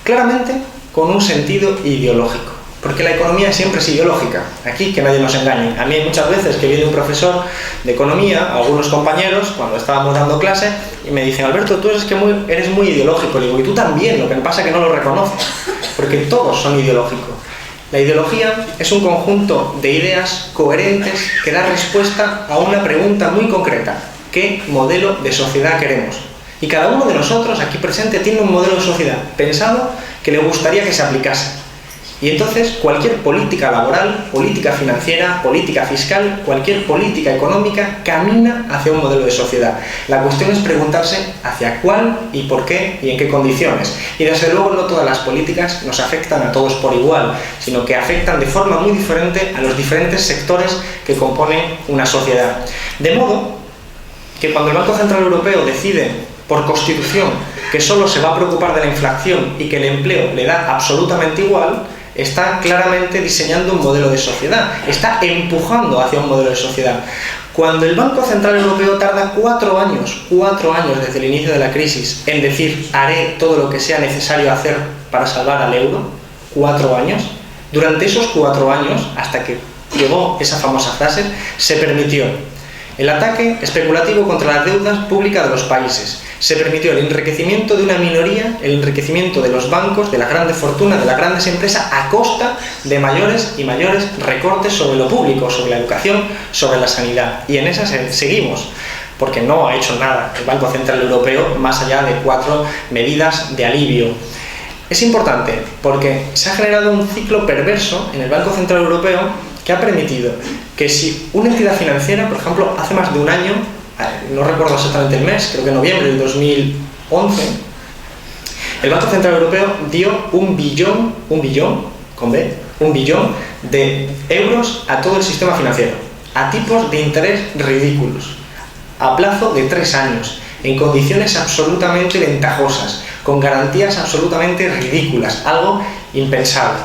Claramente, con un sentido ideológico. Porque la economía siempre es ideológica. Aquí que nadie nos engañe. A mí hay muchas veces que viene un profesor de economía, algunos compañeros, cuando estábamos dando clase, y me dicen, Alberto, tú eres muy ideológico. Le digo, y tú también, lo que pasa es que no lo reconoces. Porque todos son ideológicos. La ideología es un conjunto de ideas coherentes que da respuesta a una pregunta muy concreta. ¿Qué modelo de sociedad queremos? Y cada uno de nosotros aquí presente tiene un modelo de sociedad pensado que le gustaría que se aplicase. Y entonces cualquier política laboral, política financiera, política fiscal, cualquier política económica camina hacia un modelo de sociedad. La cuestión es preguntarse hacia cuál y por qué y en qué condiciones. Y desde luego no todas las políticas nos afectan a todos por igual, sino que afectan de forma muy diferente a los diferentes sectores que componen una sociedad. De modo que cuando el Banco Central Europeo decide por Constitución que solo se va a preocupar de la inflación y que el empleo le da absolutamente igual, está claramente diseñando un modelo de sociedad, está empujando hacia un modelo de sociedad. Cuando el Banco Central Europeo tarda 4 años desde el inicio de la crisis en decir haré todo lo que sea necesario hacer para salvar al euro, 4 años, durante esos 4 años, hasta que llegó esa famosa frase, se permitió el ataque especulativo contra las deudas públicas de los países. Se permitió el enriquecimiento de una minoría, el enriquecimiento de los bancos, de las grandes fortunas, de las grandes empresas, a costa de mayores y mayores recortes sobre lo público, sobre la educación, sobre la sanidad. Y en esas seguimos, porque no ha hecho nada el Banco Central Europeo más allá de 4 medidas de alivio. Es importante porque se ha generado un ciclo perverso en el Banco Central Europeo que ha permitido que si una entidad financiera, por ejemplo, hace más de un año, no recuerdo exactamente el mes, creo que noviembre del 2011, el Banco Central Europeo dio un billón de euros a todo el sistema financiero, a tipos de interés ridículos, a plazo de 3 años, en condiciones absolutamente ventajosas, con garantías absolutamente ridículas, algo impensable.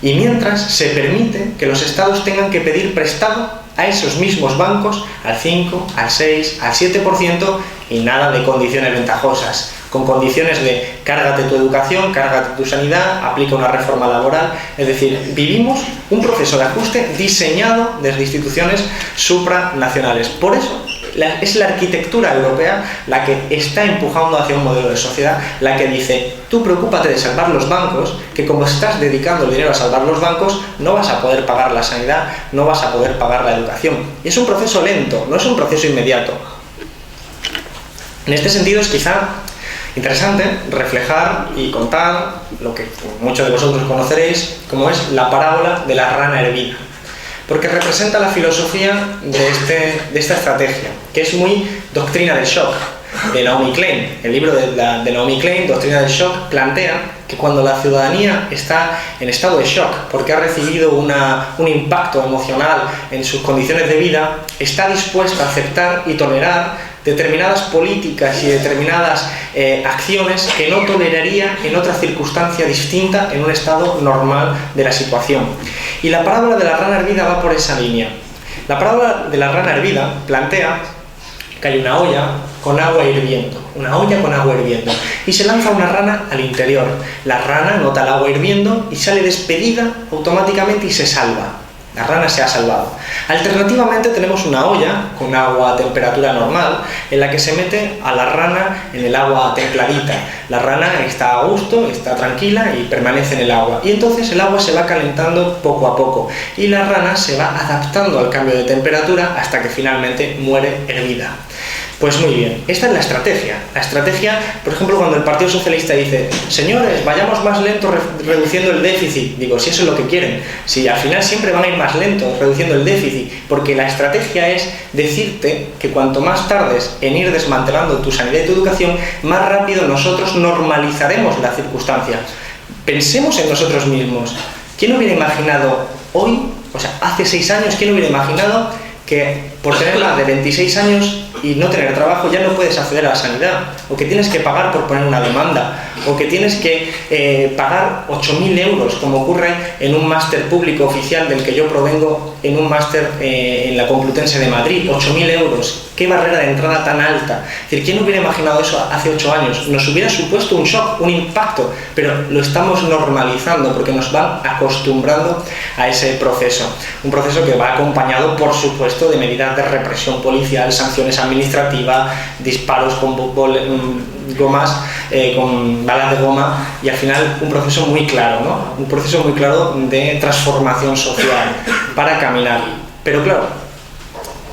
Y mientras se permite que los estados tengan que pedir prestado a esos mismos bancos al 5, al 6, al 7% y nada de condiciones ventajosas, con condiciones de cárgate tu educación, cárgate tu sanidad, aplica una reforma laboral. Es decir, vivimos un proceso de ajuste diseñado desde instituciones supranacionales. Por eso es la arquitectura europea la que está empujando hacia un modelo de sociedad, la que dice, tú preocúpate de salvar los bancos, que como estás dedicando el dinero a salvar los bancos, no vas a poder pagar la sanidad, no vas a poder pagar la educación. Y es un proceso lento, no es un proceso inmediato. En este sentido es quizá interesante reflejar y contar lo que muchos de vosotros conoceréis, como es la parábola de la rana hervida, porque representa la filosofía de esta estrategia, que es muy doctrina del shock, de Naomi Klein. El libro de Naomi Klein, Doctrina del Shock, plantea que cuando la ciudadanía está en estado de shock porque ha recibido un impacto emocional en sus condiciones de vida, está dispuesta a aceptar y tolerar determinadas políticas y determinadas acciones que no toleraría en otra circunstancia distinta en un estado normal de la situación. Y la parábola de la rana hervida va por esa línea. La parábola de la rana hervida plantea que hay una olla con agua hirviendo, y se lanza una rana al interior. La rana nota el agua hirviendo y sale despedida automáticamente y se salva. La rana se ha salvado. Alternativamente tenemos una olla con agua a temperatura normal en la que se mete a la rana en el agua templadita. La rana está a gusto, está tranquila y permanece en el agua. Y entonces el agua se va calentando poco a poco y la rana se va adaptando al cambio de temperatura hasta que finalmente muere hervida. Pues muy bien, esta es la estrategia. La estrategia, por ejemplo, cuando el Partido Socialista dice: señores, vayamos más lento reduciendo el déficit. Digo, si eso es lo que quieren, si al final siempre van a ir más lentos reduciendo el déficit, porque la estrategia es decirte que cuanto más tardes en ir desmantelando tu sanidad y tu educación, más rápido nosotros normalizaremos la circunstancia. Pensemos en nosotros mismos. ¿Quién hubiera imaginado hoy, o sea, hace 6 años, quién hubiera imaginado que por tener más de 26 años y no tener trabajo ya no puedes acceder a la sanidad, o que tienes que pagar por poner una demanda, o que tienes que pagar 8.000 euros, como ocurre en un máster público oficial del que yo provengo, en un máster en la Complutense de Madrid? 8.000 euros, qué barrera de entrada tan alta. Es decir, ¿quién hubiera imaginado eso hace 8 años? Nos hubiera supuesto un shock, un impacto, pero lo estamos normalizando porque nos van acostumbrando a ese proceso. Un proceso que va acompañado, por supuesto, de medidas de represión policial, sanciones administrativas, disparos con gomas, con balas de goma, y al final un proceso muy claro, ¿no? Un proceso muy claro de transformación social para caminar. Pero claro,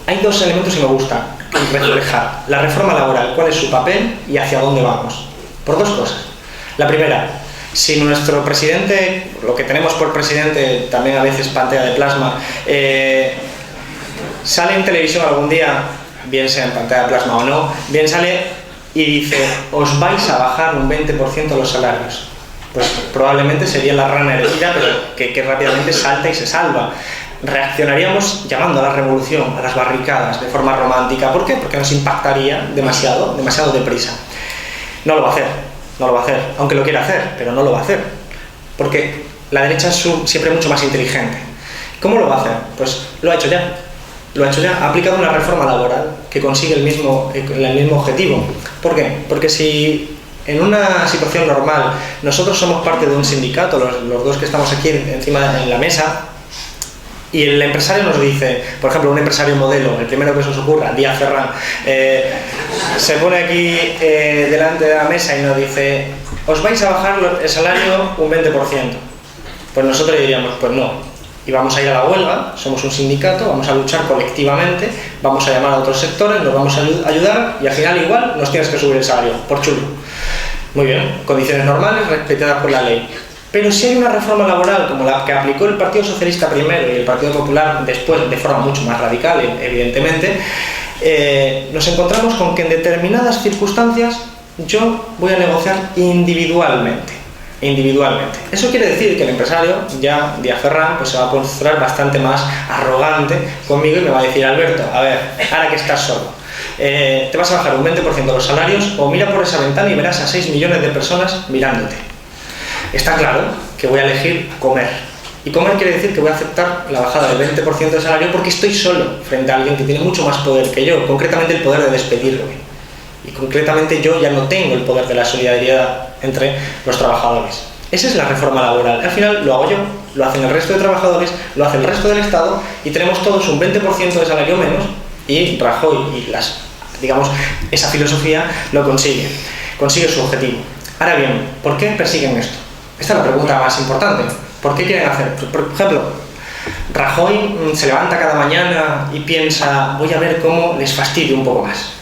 hay 2 elementos que me gusta reflejar. La reforma laboral, cuál es su papel y hacia dónde vamos. Por 2 cosas. La primera, si nuestro presidente, lo que tenemos por presidente también a veces pantalla de plasma, sale en televisión algún día, bien sea en pantalla de plasma o no, bien sale y dice: os vais a bajar un 20% los salarios. Pues probablemente sería la rana hervida, pero que rápidamente salta y se salva. Reaccionaríamos llamando a la revolución, a las barricadas, de forma romántica. ¿Por qué? Porque nos impactaría demasiado deprisa. No lo va a hacer, aunque lo quiera hacer, pero no lo va a hacer, porque la derecha es siempre mucho más inteligente. ¿Cómo lo va a hacer? Pues lo ha hecho ya, ha aplicado una reforma laboral que consigue el mismo objetivo. ¿Por qué? Porque si en una situación normal nosotros somos parte de un sindicato, los 2 que estamos aquí encima en la mesa, y el empresario nos dice, por ejemplo, un empresario modelo, el primero que se os ocurra, Díaz Ferrán, se pone aquí delante de la mesa y nos dice: os vais a bajar el salario un 20%. Pues nosotros le diríamos: pues no, y vamos a ir a la huelga, somos un sindicato, vamos a luchar colectivamente, vamos a llamar a otros sectores, nos vamos a ayudar, y al final igual nos tienes que subir el salario, por chulo. Muy bien, condiciones normales, respetadas por la ley. Pero si hay una reforma laboral como la que aplicó el Partido Socialista primero y el Partido Popular después, de forma mucho más radical, evidentemente, nos encontramos con que en determinadas circunstancias yo voy a negociar individualmente. Eso quiere decir que el empresario, ya Díaz Ferrán, pues se va a mostrar bastante más arrogante conmigo y me va a decir: Alberto, a ver, ahora que estás solo, te vas a bajar un 20% de los salarios, o mira por esa ventana y verás a 6 millones de personas mirándote. Está claro que voy a elegir comer. Y comer quiere decir que voy a aceptar la bajada del 20% de salario porque estoy solo frente a alguien que tiene mucho más poder que yo, concretamente el poder de despedirme. Y concretamente yo ya no tengo el poder de la solidaridad entre los trabajadores. Esa es la reforma laboral. Al final lo hago yo, lo hacen el resto de trabajadores, lo hace el resto del Estado, y tenemos todos un 20% de salario menos, y Rajoy y esa filosofía lo consigue su objetivo. Ahora bien, ¿por qué persiguen esto? Esta es la pregunta más importante. ¿Por qué quieren hacer? Por ejemplo, Rajoy se levanta cada mañana y piensa: voy a ver cómo les fastidio un poco más.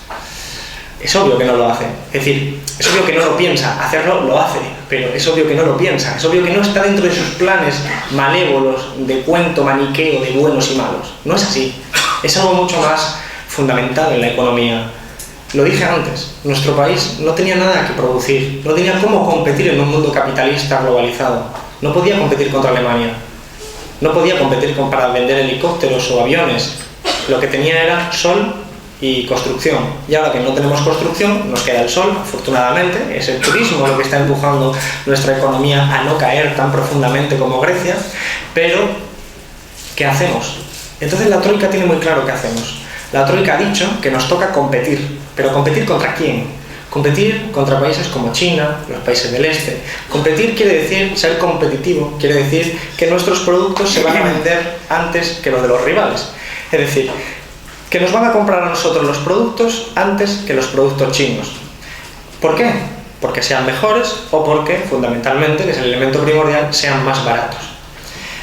Es obvio que no lo hace. Es decir, es obvio que no lo piensa. Hacerlo lo hace, pero es obvio que no lo piensa. Es obvio que no está dentro de sus planes malévolos de cuento maniqueo de buenos y malos. No es así. Es algo mucho más fundamental en la economía. Lo dije antes, nuestro país no tenía nada que producir, no tenía cómo competir en un mundo capitalista globalizado, no podía competir contra Alemania, no podía competir para vender helicópteros o aviones, lo que tenía era sol y construcción. Y ahora que no tenemos construcción, nos queda el sol, afortunadamente, es el turismo lo que está empujando nuestra economía a no caer tan profundamente como Grecia, pero ¿qué hacemos? Entonces la Troika tiene muy claro qué hacemos. La Troika ha dicho que nos toca competir, pero ¿competir contra quién? Competir contra países como China, los países del este. Competir quiere decir ser competitivo, quiere decir que nuestros productos se van a vender antes que los de los rivales. Es decir, que nos van a comprar a nosotros los productos antes que los productos chinos. ¿Por qué? Porque sean mejores o porque, fundamentalmente, que es el elemento primordial, sean más baratos.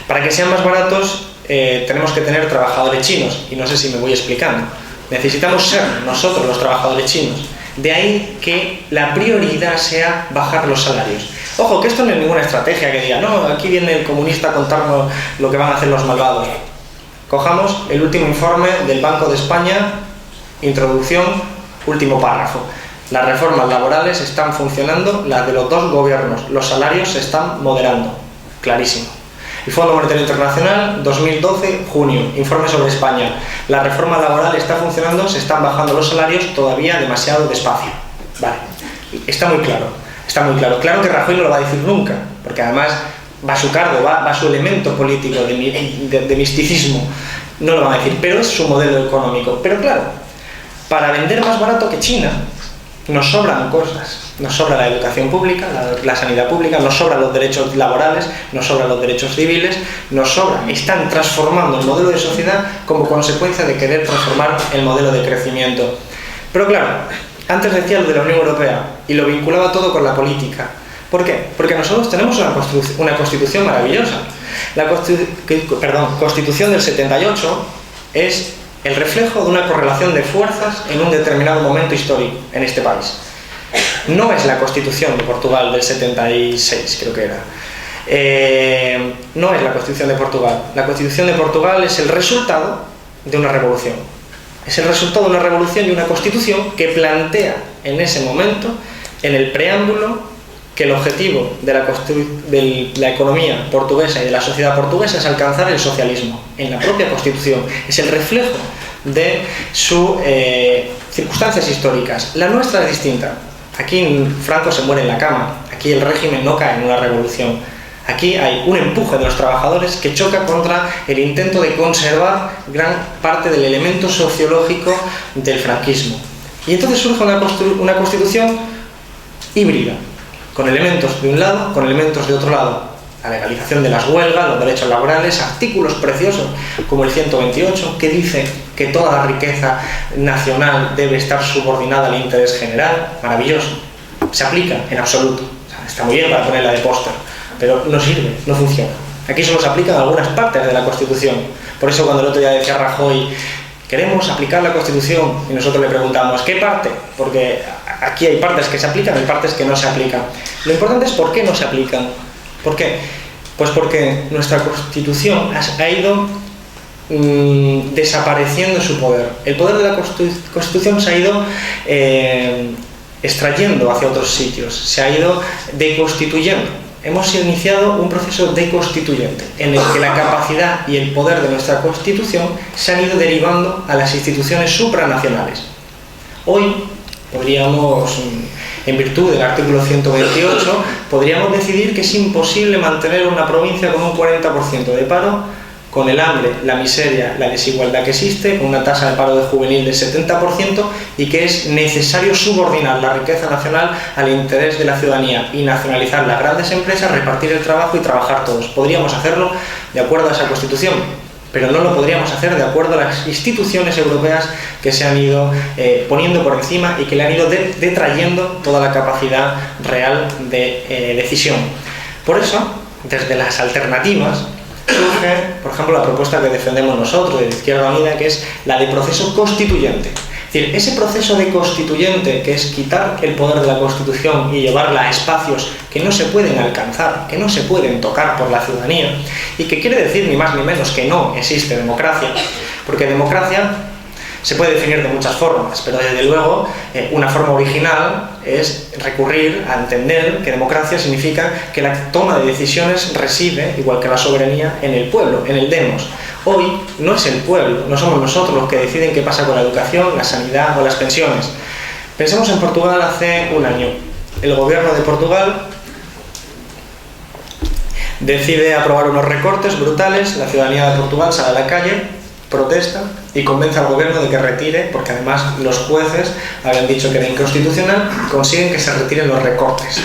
Para que sean más baratos tenemos que tener trabajadores chinos, y no sé si me voy explicando. Necesitamos ser nosotros los trabajadores chinos. De ahí que la prioridad sea bajar los salarios. Ojo, que esto no es ninguna estrategia que diga, no, aquí viene el comunista a contarnos lo que van a hacer los malvados. Cojamos el último informe del Banco de España, introducción, último párrafo. Las reformas laborales están funcionando, las de los dos gobiernos, los salarios se están moderando, clarísimo. El Fondo Monetario Internacional, 2012, junio, informe sobre España. La reforma laboral está funcionando, se están bajando los salarios, todavía demasiado despacio. Vale, está muy claro, está muy claro. Claro que Rajoy no lo va a decir nunca, porque además va su cargo, va su elemento político de misticismo, no lo van a decir, pero es su modelo económico. Pero claro, para vender más barato que China, nos sobran cosas. Nos sobra la educación pública, la sanidad pública, nos sobran los derechos laborales, nos sobran los derechos civiles, nos sobran. Están transformando el modelo de sociedad como consecuencia de querer transformar el modelo de crecimiento. Pero claro, antes decía lo de la Unión Europea y lo vinculaba todo con la política. ¿Por qué? Porque nosotros tenemos una constitución maravillosa. La Constitución del 78 es el reflejo de una correlación de fuerzas en un determinado momento histórico en este país. No es la Constitución de Portugal del 76, creo que era. No es la Constitución de Portugal. La Constitución de Portugal es el resultado de una revolución. Es el resultado de una revolución y una Constitución que plantea en ese momento, en el preámbulo, que el objetivo de la economía portuguesa y de la sociedad portuguesa es alcanzar el socialismo. En la propia Constitución. Es el reflejo de sus circunstancias históricas. La nuestra es distinta. Aquí Franco se muere en la cama. Aquí el régimen no cae en una revolución. Aquí hay un empuje de los trabajadores que choca contra el intento de conservar gran parte del elemento sociológico del franquismo. Y entonces surge una constitución híbrida, con elementos de un lado, con elementos de otro lado. La legalización de las huelgas, los derechos laborales, artículos preciosos como el 128, que dice que toda la riqueza nacional debe estar subordinada al interés general. Maravilloso. Se aplica en absoluto. O sea, está muy bien para ponerla de póster, pero no sirve, no funciona. Aquí solo se aplican algunas partes de la Constitución. Por eso cuando el otro día decía Rajoy, queremos aplicar la Constitución, y nosotros le preguntamos, ¿qué parte? Porque aquí hay partes que se aplican y partes que no se aplican. Lo importante es por qué no se aplican. ¿Por qué? Pues porque nuestra Constitución ha ido desapareciendo su poder. El poder de la Constitución se ha ido extrayendo hacia otros sitios, se ha ido deconstituyendo. Hemos iniciado un proceso deconstituyente en el que la capacidad y el poder de nuestra Constitución se han ido derivando a las instituciones supranacionales. Hoy podríamos, en virtud del artículo 128, podríamos decidir que es imposible mantener una provincia con un 40% de paro, con el hambre, la miseria, la desigualdad que existe, con una tasa de paro de juvenil del 70%, y que es necesario subordinar la riqueza nacional al interés de la ciudadanía y nacionalizar las grandes empresas, repartir el trabajo y trabajar todos. Podríamos hacerlo de acuerdo a esa Constitución, pero no lo podríamos hacer de acuerdo a las instituciones europeas que se han ido poniendo por encima y que le han ido detrayendo toda la capacidad real de decisión. Por eso, desde las alternativas, surge, por ejemplo, la propuesta que defendemos nosotros de Izquierda Unida, que es la de proceso constituyente. Es decir, ese proceso de constituyente, que es quitar el poder de la Constitución y llevarla a espacios que no se pueden alcanzar, que no se pueden tocar por la ciudadanía, y que quiere decir ni más ni menos que no existe democracia, porque democracia Se puede definir de muchas formas, pero desde luego una forma original es recurrir a entender que democracia significa que la toma de decisiones reside, igual que la soberanía, en el pueblo, en el demos. Hoy no es el pueblo, no somos nosotros los que deciden qué pasa con la educación, la sanidad o las pensiones. Pensemos en Portugal hace un año. El gobierno de Portugal decide aprobar unos recortes brutales, la ciudadanía de Portugal sale a la calle, protesta y convence al gobierno de que retire, porque además los jueces habían dicho que era inconstitucional, consiguen que se retiren los recortes.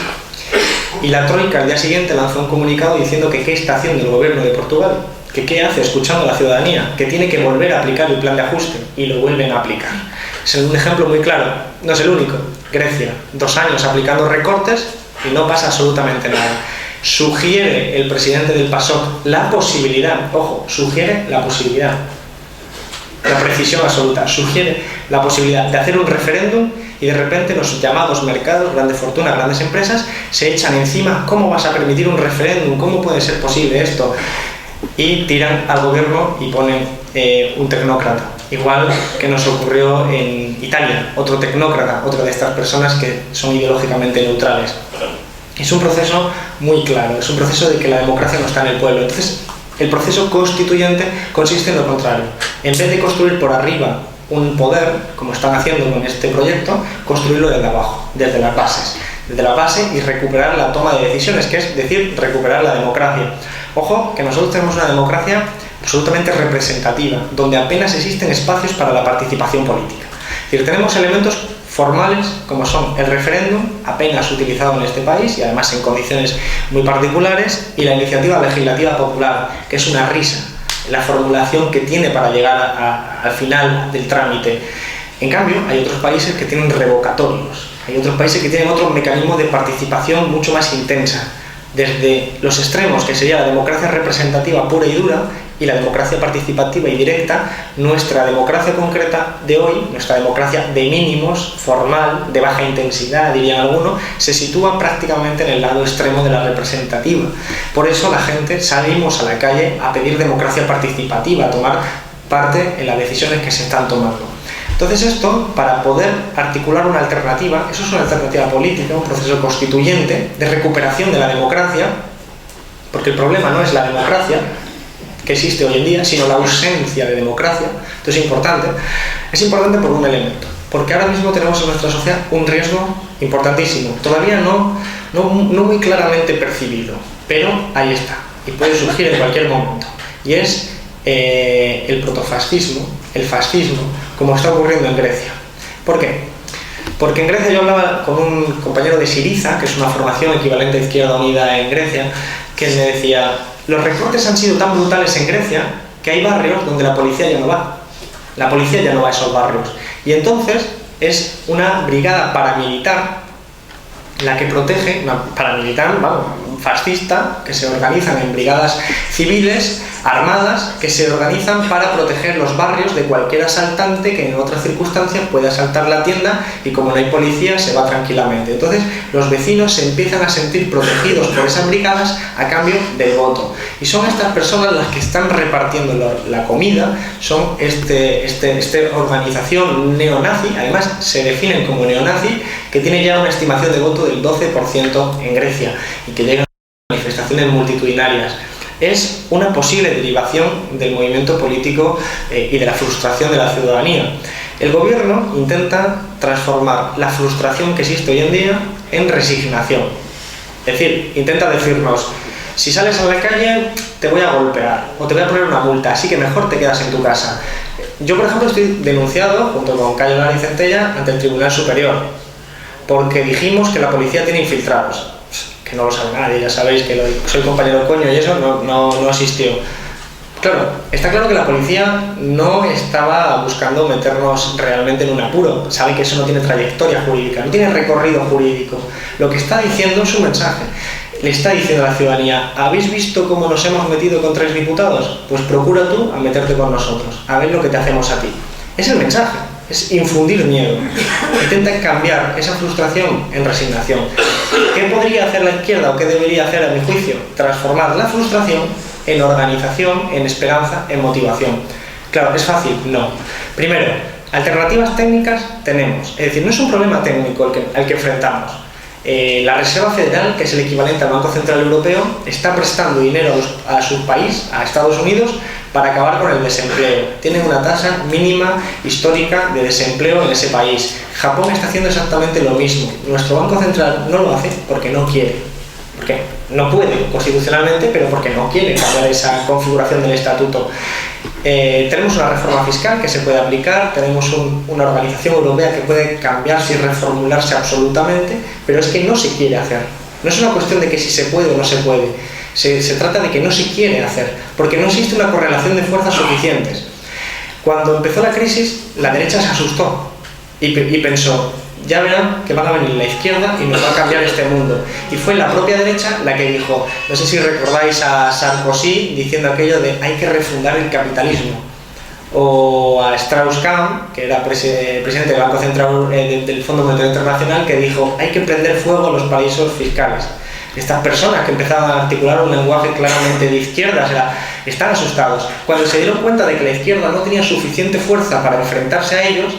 Y la Troika al día siguiente lanzó un comunicado diciendo que qué está haciendo el gobierno de Portugal, que qué hace escuchando a la ciudadanía, que tiene que volver a aplicar el plan de ajuste, y lo vuelven a aplicar. Es un ejemplo muy claro, no es el único. Grecia, 2 años aplicando recortes y no pasa absolutamente nada. Sugiere el presidente del PASOK la posibilidad, ojo, sugiere la posibilidad, la precisión absoluta, sugiere la posibilidad de hacer un referéndum y de repente los llamados mercados, grandes fortunas, grandes empresas, se echan encima. ¿Cómo vas a permitir un referéndum? ¿Cómo puede ser posible esto? Y tiran al gobierno y ponen un tecnócrata. Igual que nos ocurrió en Italia, otro tecnócrata, otra de estas personas que son ideológicamente neutrales. Es un proceso muy claro, es un proceso de que la democracia no está en el pueblo. Entonces, el proceso constituyente consiste en lo contrario. En vez de construir por arriba un poder, como están haciendo con este proyecto, construirlo desde abajo, desde las bases y recuperar la toma de decisiones, que es decir, recuperar la democracia. Ojo, que nosotros tenemos una democracia absolutamente representativa, donde apenas existen espacios para la participación política. Es decir, tenemos elementos formales como son el referéndum, apenas utilizado en este país y además en condiciones muy particulares, y la iniciativa legislativa popular, que es una risa la formulación que tiene para llegar al final del trámite. En cambio, hay otros países que tienen revocatorios, hay otros países que tienen otros mecanismos de participación mucho más intensa, desde los extremos, que sería la democracia representativa pura y dura, y la democracia participativa y directa. Nuestra democracia concreta de hoy, nuestra democracia de mínimos, formal, de baja intensidad, dirían algunos, se sitúa prácticamente en el lado extremo de la representativa. Por eso la gente salimos a la calle a pedir democracia participativa, a tomar parte en las decisiones que se están tomando. Entonces esto, para poder articular una alternativa, eso es una alternativa política, un proceso constituyente de recuperación de la democracia, porque el problema no es la democracia que existe hoy en día, sino la ausencia de democracia. Entonces es importante por un elemento, porque ahora mismo tenemos en nuestra sociedad un riesgo importantísimo, todavía no muy claramente percibido, pero ahí está, y puede surgir en cualquier momento, y es el protofascismo, el fascismo, como está ocurriendo en Grecia. ¿Por qué? Porque en Grecia yo hablaba con un compañero de Syriza, que es una formación equivalente a Izquierda Unida en Grecia, que me decía: los recortes han sido tan brutales en Grecia que hay barrios donde la policía ya no va. La policía ya no va a esos barrios. Y entonces es una brigada paramilitar la que protege, una paramilitar, fascista, que se organizan en brigadas civiles, armadas, que se organizan para proteger los barrios de cualquier asaltante que en otras circunstancias puede asaltar la tienda, y como no hay policía se va tranquilamente. Entonces los vecinos se empiezan a sentir protegidos por esas brigadas a cambio del voto. Y son estas personas las que están repartiendo la comida, son esta organización neonazi, además se definen como neonazi, que tiene ya una estimación de voto del 12% en Grecia y que llega a manifestaciones multitudinarias. Es una posible derivación del movimiento político y de la frustración de la ciudadanía. El gobierno intenta transformar la frustración que existe hoy en día en resignación. Es decir, intenta decirnos: si sales a la calle te voy a golpear o te voy a poner una multa, así que mejor te quedas en tu casa. Yo, por ejemplo, estoy denunciado junto con Cayo Lara y Centella ante el Tribunal Superior porque dijimos que la policía tiene infiltrados. Que no lo sabe nadie, ya sabéis que soy compañero coño y eso no existió. Claro, está claro que la policía no estaba buscando meternos realmente en un apuro, sabe que eso no tiene trayectoria jurídica, no tiene recorrido jurídico. Lo que está diciendo es un mensaje. Le está diciendo a la ciudadanía: ¿habéis visto cómo nos hemos metido con 3 diputados? Pues procura tú a meterte con nosotros, a ver lo que te hacemos a ti. Es el mensaje. Es infundir miedo. Intenta cambiar esa frustración en resignación. ¿Qué podría hacer la izquierda o qué debería hacer, a mi juicio? Transformar la frustración en organización, en esperanza, en motivación. Claro, ¿es fácil? No. Primero, Alternativas técnicas tenemos, es decir, no es un problema técnico al que enfrentamos. La Reserva Federal, que es el equivalente al Banco Central Europeo, está prestando dinero a su país, a Estados Unidos, para acabar con el desempleo. Tienen una tasa mínima histórica de desempleo en ese país. Japón está haciendo exactamente lo mismo. Nuestro Banco Central no lo hace porque no quiere. Porque no puede constitucionalmente, pero porque no quiere cambiar esa configuración del estatuto. Tenemos una reforma fiscal que se puede aplicar, tenemos una organización europea que puede cambiarse y reformularse absolutamente, pero es que no se quiere hacer. No es una cuestión de que si se puede o no se puede. Se trata de que no se quiere hacer, porque no existe una correlación de fuerzas suficientes. Cuando empezó la crisis, la derecha se asustó y pensó, ya verán que van a venir la izquierda y nos va a cambiar este mundo. Y fue la propia derecha la que dijo, no sé si recordáis a Sarkozy diciendo aquello de hay que refundar el capitalismo, o a Strauss-Kahn, que era presidente del Banco Central del Fondo Monetario Internacional, que dijo hay que prender fuego a los paraísos fiscales. Estas personas que empezaban a articular un lenguaje claramente de izquierdas están asustados. Cuando se dieron cuenta de que la izquierda no tenía suficiente fuerza para enfrentarse a ellos,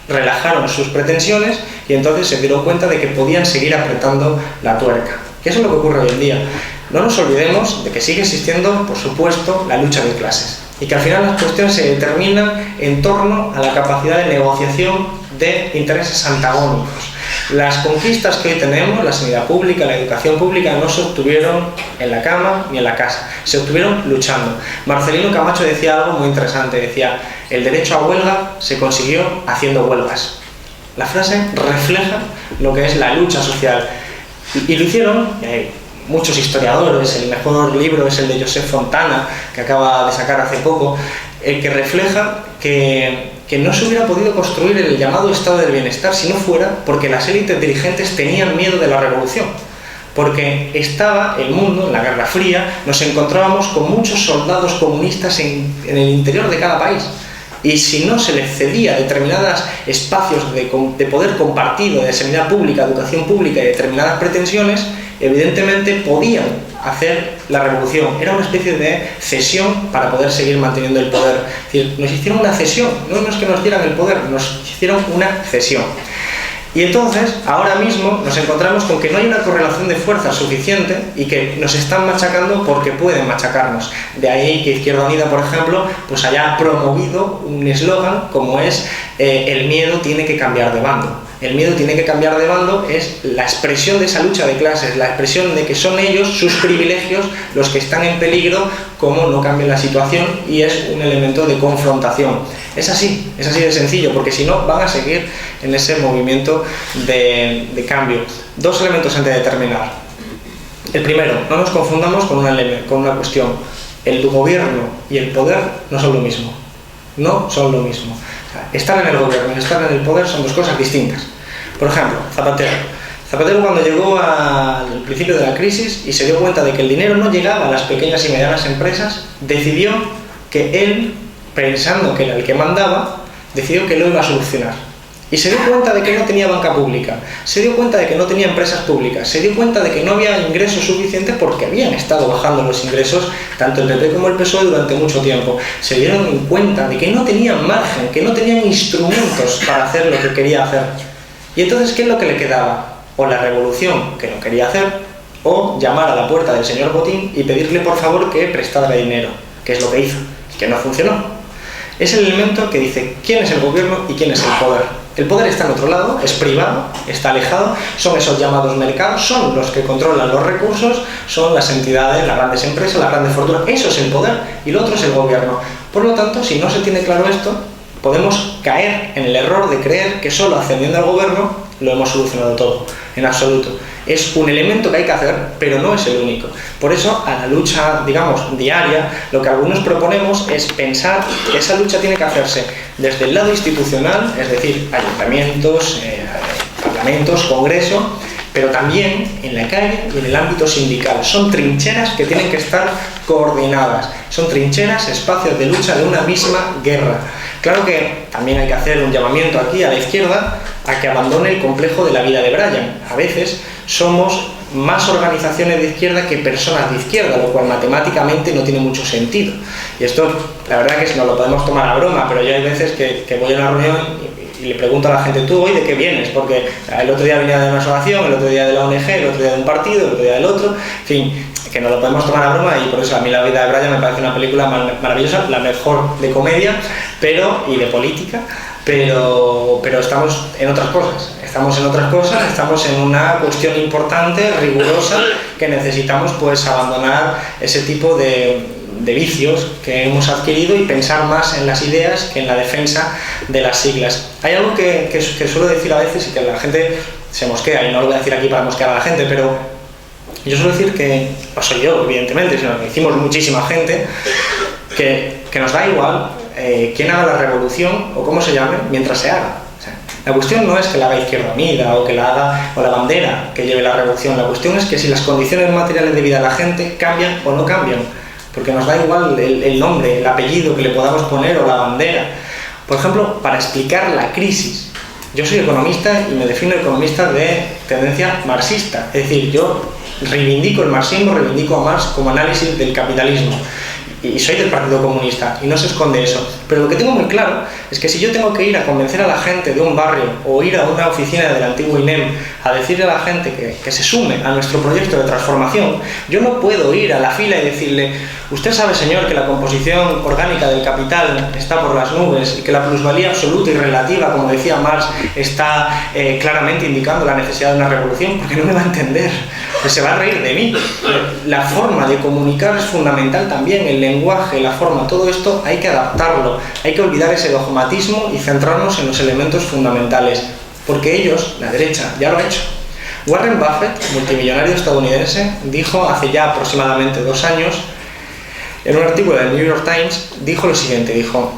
relajaron sus pretensiones y entonces se dieron cuenta de que podían seguir apretando la tuerca. Y eso es lo que ocurre hoy en día. No nos olvidemos de que sigue existiendo, por supuesto, la lucha de clases y que al final las cuestiones se determinan en torno a la capacidad de negociación de intereses antagónicos. Las conquistas que hoy tenemos, la sanidad pública, la educación pública, no se obtuvieron en la cama ni en la casa, se obtuvieron luchando. Marcelino Camacho decía algo muy interesante, decía, el derecho a huelga se consiguió haciendo huelgas. La frase refleja lo que es la lucha social. Y lo hicieron, muchos historiadores, el mejor libro es el de Josep Fontana, que acaba de sacar hace poco, el que refleja que no se hubiera podido construir el llamado estado del bienestar si no fuera porque las élites dirigentes tenían miedo de la revolución. Porque estaba el mundo, en la Guerra Fría, nos encontrábamos con muchos soldados comunistas en el interior de cada país. Y si no se les cedía determinados espacios de poder compartido, de sanidad pública, educación pública y determinadas pretensiones, evidentemente podían hacer la revolución. Era una especie de cesión para poder seguir manteniendo el poder. Es decir, nos hicieron una cesión, no es que nos dieran el poder, nos hicieron una cesión. Y entonces, ahora mismo, nos encontramos con que no hay una correlación de fuerza suficiente y que nos están machacando porque pueden machacarnos. De ahí que Izquierda Unida, por ejemplo, pues haya promovido un eslogan como es el miedo tiene que cambiar de bando. El miedo tiene que cambiar de bando es la expresión de esa lucha de clases, la expresión de que son ellos, sus privilegios, los que están en peligro como no cambien la situación y es un elemento de confrontación. Es así de sencillo, porque si no van a seguir en ese movimiento de cambio. Dos elementos antes de terminar. El primero, no nos confundamos con una cuestión. El gobierno y el poder no son lo mismo. No son lo mismo. Estar en el gobierno y estar en el poder son dos cosas distintas. Por ejemplo, Zapatero cuando llegó al principio de la crisis y se dio cuenta de que el dinero no llegaba a las pequeñas y medianas empresas, decidió que él, pensando que era el que mandaba, decidió que lo iba a solucionar. Y se dio cuenta de que no tenía banca pública, se dio cuenta de que no tenía empresas públicas, se dio cuenta de que no había ingresos suficientes porque habían estado bajando los ingresos tanto el PP como el PSOE durante mucho tiempo. Se dieron cuenta de que no tenían margen, que no tenían instrumentos para hacer lo que quería hacer. Y entonces, ¿qué es lo que le quedaba? O la revolución, que no quería hacer, o llamar a la puerta del señor Botín y pedirle por favor que prestara dinero, que es lo que hizo, y que no funcionó. Es el elemento que dice quién es el gobierno y quién es el poder. El poder está en otro lado, es privado, está alejado, son esos llamados mercados, son los que controlan los recursos, son las entidades, las grandes empresas, las grandes fortunas, eso es el poder y lo otro es el gobierno. Por lo tanto, si no se tiene claro esto, podemos caer en el error de creer que solo ascendiendo al gobierno lo hemos solucionado todo, en absoluto. Es un elemento que hay que hacer, pero no es el único. Por eso, a la lucha, digamos, diaria, lo que algunos proponemos es pensar que esa lucha tiene que hacerse desde el lado institucional, es decir, ayuntamientos, parlamentos, congreso, pero también en la calle y en el ámbito sindical. Son trincheras que tienen que estar coordinadas. Son trincheras, espacios de lucha de una misma guerra. Claro que también hay que hacer un llamamiento aquí a la izquierda a que abandone el complejo de la vida de Brian. A veces somos más organizaciones de izquierda que personas de izquierda, lo cual matemáticamente no tiene mucho sentido. Y esto, la verdad que no lo podemos tomar a broma, pero yo hay veces que voy a una reunión y le pregunto a la gente, ¿tú hoy de qué vienes? Porque el otro día venía de una asociación, el otro día de la ONG, el otro día de un partido, el otro día del otro, en fin, que no lo podemos tomar a broma, y por eso a mí La vida de Brian me parece una película maravillosa, la mejor de comedia y de política, pero estamos en otras cosas. Estamos en una cuestión importante, rigurosa, que necesitamos pues abandonar ese tipo de vicios que hemos adquirido y pensar más en las ideas que en la defensa de las siglas. Hay algo que suelo decir a veces y que la gente se mosquea, y no lo voy a decir aquí para mosquear a la gente, pero yo suelo decir que, no soy yo evidentemente, sino que decimos muchísima gente, que nos da igual quién haga la revolución o cómo se llame mientras se haga. La cuestión no es que la haga Izquierda Unida o que la haga o la bandera que lleve la revolución. La cuestión es que si las condiciones materiales de vida de la gente cambian o no cambian, porque nos da igual el nombre, el apellido que le podamos poner o la bandera. Por ejemplo, para explicar la crisis, yo soy economista y me defino economista de tendencia marxista, es decir, yo reivindico el marxismo, reivindico a Marx como análisis del capitalismo. Y soy del Partido Comunista, y no se esconde eso. Pero lo que tengo muy claro es que si yo tengo que ir a convencer a la gente de un barrio o ir a una oficina del antiguo INEM a decirle a la gente que se sume a nuestro proyecto de transformación, yo no puedo ir a la fila y decirle: usted sabe, señor, que la composición orgánica del capital está por las nubes y que la plusvalía absoluta y relativa, como decía Marx, está claramente indicando la necesidad de una revolución, porque no me va a entender, pues se va a reír de mí. La forma de comunicar es fundamental también, el lenguaje, la forma, todo esto hay que adaptarlo, hay que olvidar ese dogmatismo y centrarnos en los elementos fundamentales, porque ellos, la derecha, ya lo ha hecho. Warren Buffett, multimillonario estadounidense, dijo hace ya aproximadamente 2 años, en un artículo del New York Times, dijo lo siguiente, dijo: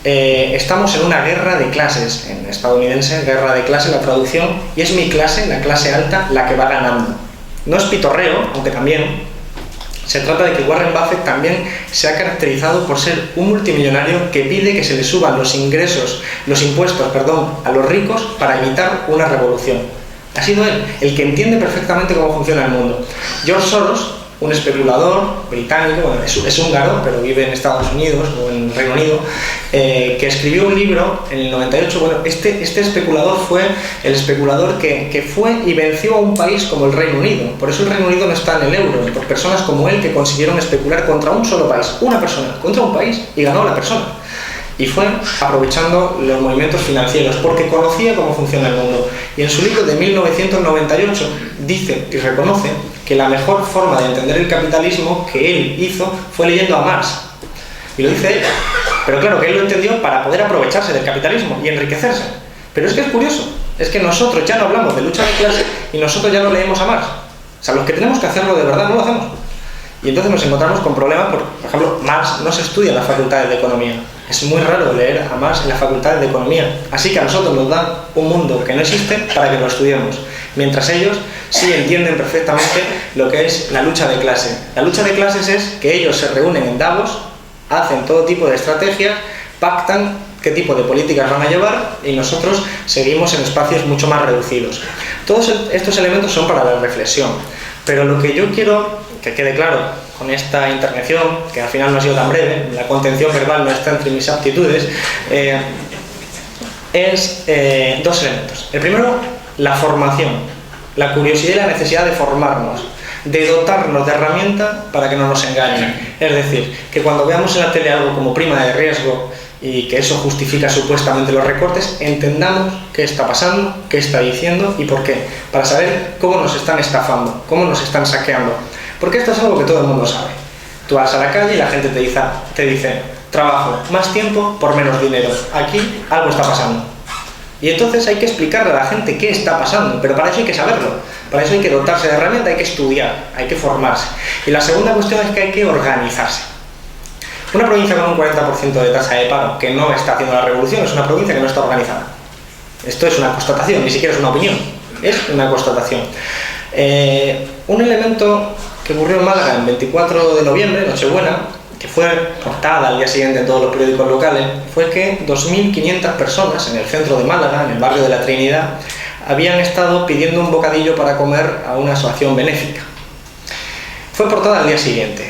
estamos en una guerra de clases, en estadounidense, guerra de clases, la traducción, y es mi clase, la clase alta, la que va ganando. No es pitorreo, aunque también. Se trata de que Warren Buffett también se ha caracterizado por ser un multimillonario que pide que se le suban los impuestos, a los ricos para evitar una revolución. Ha sido él el que entiende perfectamente cómo funciona el mundo. George Soros, un especulador británico, bueno, es húngaro, pero vive en Estados Unidos o en Reino Unido, que escribió un libro en el 98. Bueno, este especulador fue el especulador que fue y venció a un país como el Reino Unido. Por eso el Reino Unido no está en el euro, por personas como él que consiguieron especular contra un solo país, una persona, contra un país, y ganó a la persona. Y fue aprovechando los movimientos financieros, porque conocía cómo funciona el mundo. Y en su libro de 1998 dice y reconoce que la mejor forma de entender el capitalismo que él hizo fue leyendo a Marx. Y lo dice él. Pero claro, que él lo entendió para poder aprovecharse del capitalismo y enriquecerse. Pero es que es curioso, es que nosotros ya no hablamos de lucha de clase y nosotros ya no leemos a Marx. O sea, los que tenemos que hacerlo de verdad no lo hacemos. Y entonces nos encontramos con problemas, por ejemplo, Marx no se estudia en las facultades de economía. Es muy raro leer a Marx en las facultades de economía. Así que a nosotros nos dan un mundo que no existe para que lo estudiemos. Mientras ellos sí entienden perfectamente lo que es la lucha de clase. La lucha de clases es que ellos se reúnen en Davos, hacen todo tipo de estrategias, pactan qué tipo de políticas van a llevar y nosotros seguimos en espacios mucho más reducidos. Todos estos elementos son para la reflexión. Pero lo que yo quiero que quede claro con esta intervención, que al final no ha sido tan breve, la contención verbal no está entre mis aptitudes, es 2 elementos. El primero, la formación, la curiosidad y la necesidad de formarnos, de dotarnos de herramientas para que no nos engañen. Es decir, que cuando veamos en la tele algo como prima de riesgo y que eso justifica supuestamente los recortes, entendamos qué está pasando, qué está diciendo y por qué, para saber cómo nos están estafando, cómo nos están saqueando. Porque esto es algo que todo el mundo sabe. Tú vas a la calle y la gente te dice: trabajo, más tiempo por menos dinero. Aquí algo está pasando. Y entonces hay que explicarle a la gente qué está pasando, pero para eso hay que saberlo. Para eso hay que dotarse de herramientas, hay que estudiar, hay que formarse. Y la segunda cuestión es que hay que organizarse. Una provincia con un 40% de tasa de paro que no está haciendo la revolución es una provincia que no está organizada. Esto es una constatación, ni siquiera es una opinión, es una constatación. Un elemento que ocurrió en Málaga el 24 de noviembre, Nochebuena, que fue portada al día siguiente en todos los periódicos locales, fue que 2.500 personas en el centro de Málaga, en el barrio de la Trinidad, habían estado pidiendo un bocadillo para comer a una asociación benéfica. Fue portada al día siguiente,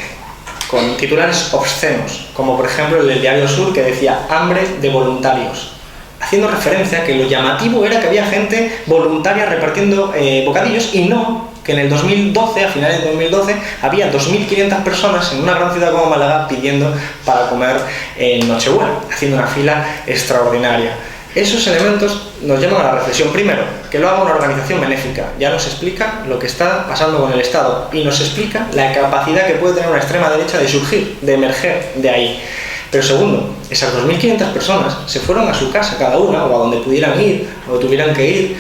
con titulares obscenos, como por ejemplo el del Diario Sur, que decía "hambre de voluntarios", haciendo referencia a que lo llamativo era que había gente voluntaria repartiendo bocadillos, y no que en el 2012, a finales de 2012, había 2.500 personas en una gran ciudad como Málaga pidiendo para comer en Nochebuena, haciendo una fila extraordinaria. Esos elementos nos llaman a la reflexión. Primero, que lo haga una organización benéfica. Ya nos explica lo que está pasando con el Estado y nos explica la capacidad que puede tener una extrema derecha de surgir, de emerger de ahí. Pero segundo, esas 2.500 personas se fueron a su casa cada una, o a donde pudieran ir, o tuvieran que ir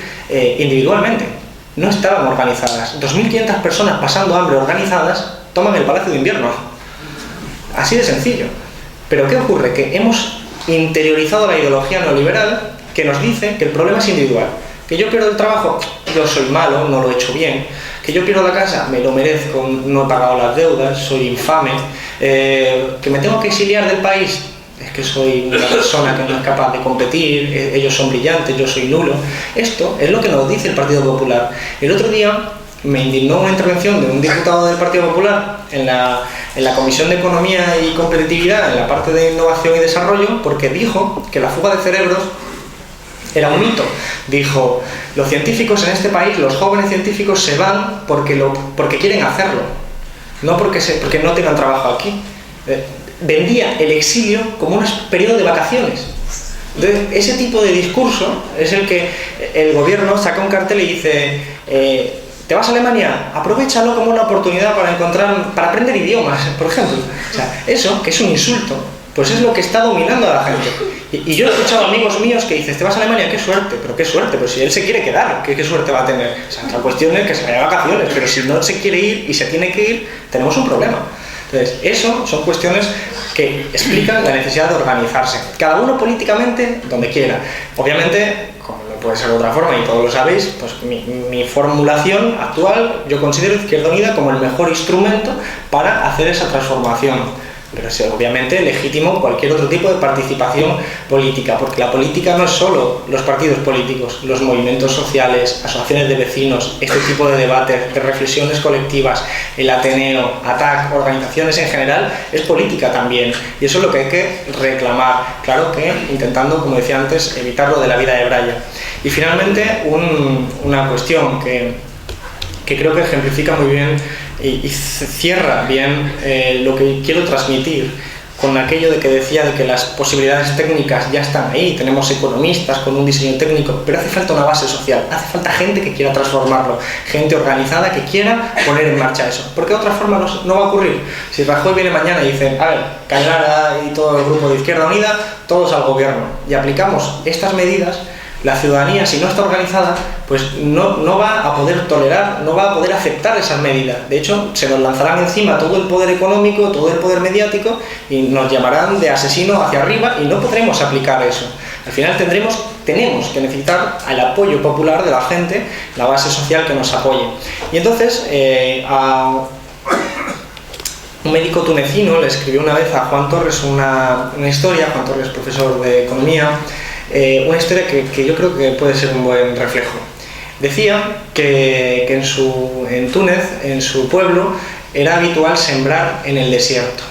individualmente. No estaban organizadas. 2.500 personas pasando hambre organizadas toman el Palacio de Invierno. Así de sencillo. Pero ¿qué ocurre? Que hemos interiorizado la ideología neoliberal, que nos dice que el problema es individual. Que yo pierdo el trabajo, yo soy malo, no lo he hecho bien. Que yo pierdo la casa, me lo merezco, no he pagado las deudas, soy infame. Que me tengo que exiliar del país, es que soy una persona que no es capaz de competir, ellos son brillantes, yo soy nulo. Esto es lo que nos dice el Partido Popular. El otro día me indignó una intervención de un diputado del Partido Popular en la Comisión de Economía y Competitividad, en la parte de Innovación y Desarrollo, porque dijo que la fuga de cerebros era un mito. Dijo: los científicos en este país, los jóvenes científicos, se van porque quieren hacerlo, no porque no tengan trabajo aquí. Vendía el exilio como un periodo de vacaciones. Entonces, ese tipo de discurso es el que el gobierno saca un cartel y dice: ¿te vas a Alemania? Aprovechalo como una oportunidad para aprender idiomas, por ejemplo. O sea, eso, que es un insulto, pues es lo que está dominando a la gente. Y yo he escuchado amigos míos que dicen: ¿te vas a Alemania? ¡Qué suerte! Pero qué suerte, pero si él se quiere quedar, ¿qué suerte va a tener? O sea, la cuestión es que se vaya de vacaciones, pero si no se quiere ir y se tiene que ir, tenemos un problema. Entonces, eso son cuestiones que explican la necesidad de organizarse, cada uno políticamente donde quiera. Obviamente, como no puede ser de otra forma, y todos lo sabéis, pues mi formulación actual, yo considero Izquierda Unida como el mejor instrumento para hacer esa transformación. Pero es obviamente legítimo cualquier otro tipo de participación política, porque la política no es solo los partidos políticos, los movimientos sociales, asociaciones de vecinos, este tipo de debates, de reflexiones colectivas, el Ateneo, ATAC, organizaciones en general, es política también, y eso es lo que hay que reclamar, claro que intentando, como decía antes, evitar lo de la vida de Brian. Y finalmente, una cuestión que creo que ejemplifica muy bien y cierra bien lo que quiero transmitir con aquello de que decía de que las posibilidades técnicas ya están ahí, tenemos economistas con un diseño técnico, pero hace falta una base social, hace falta gente que quiera transformarlo, gente organizada que quiera poner en marcha eso, porque de otra forma no va a ocurrir. Si Rajoy viene mañana y dice: a ver, Callara y todo el grupo de Izquierda Unida, todos al gobierno, y aplicamos estas medidas, la ciudadanía, si no está organizada, pues no va a poder tolerar, no va a poder aceptar esas medidas. De hecho, se nos lanzarán encima todo el poder económico, todo el poder mediático, y nos llamarán de asesino hacia arriba, y no podremos aplicar eso. Al final tenemos que necesitar el apoyo popular de la gente, la base social que nos apoye. Y entonces, a un médico tunecino le escribió una vez a Juan Torres una historia. Juan Torres, profesor de economía, una historia que yo creo que puede ser un buen reflejo. Decía que en Túnez, en su pueblo, era habitual sembrar en el desierto.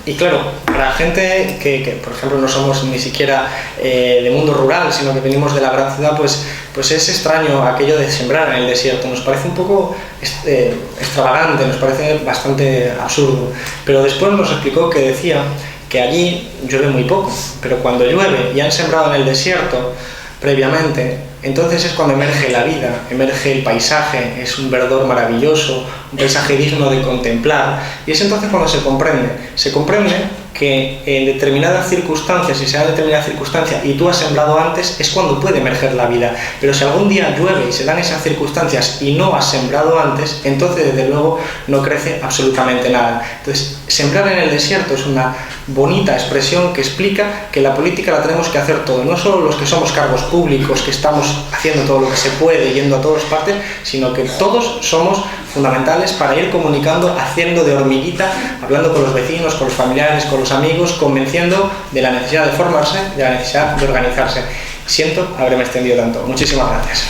Y claro, para gente que por ejemplo no somos ni siquiera de mundo rural, sino que venimos de la gran ciudad, pues es extraño aquello de sembrar en el desierto. Nos parece un poco extravagante, nos parece bastante absurdo. Pero después nos explicó que decía que allí llueve muy poco, pero cuando llueve y han sembrado en el desierto previamente, entonces es cuando emerge la vida, emerge el paisaje, es un verdor maravilloso, un paisaje digno de contemplar, y es entonces cuando se comprende que en determinadas circunstancias, si se da determinada circunstancia y tú has sembrado antes, es cuando puede emerger la vida. Pero si algún día llueve y se dan esas circunstancias y no has sembrado antes, entonces desde luego no crece absolutamente nada. Entonces, sembrar en el desierto es una bonita expresión que explica que la política la tenemos que hacer todo, no solo los que somos cargos públicos, que estamos haciendo todo lo que se puede, yendo a todas partes, sino que todos somos fundamentales para ir comunicando, haciendo de hormiguita, hablando con los vecinos, con los familiares, con los amigos, convenciendo de la necesidad de formarse, de la necesidad de organizarse. Siento haberme extendido tanto. Muchísimas gracias.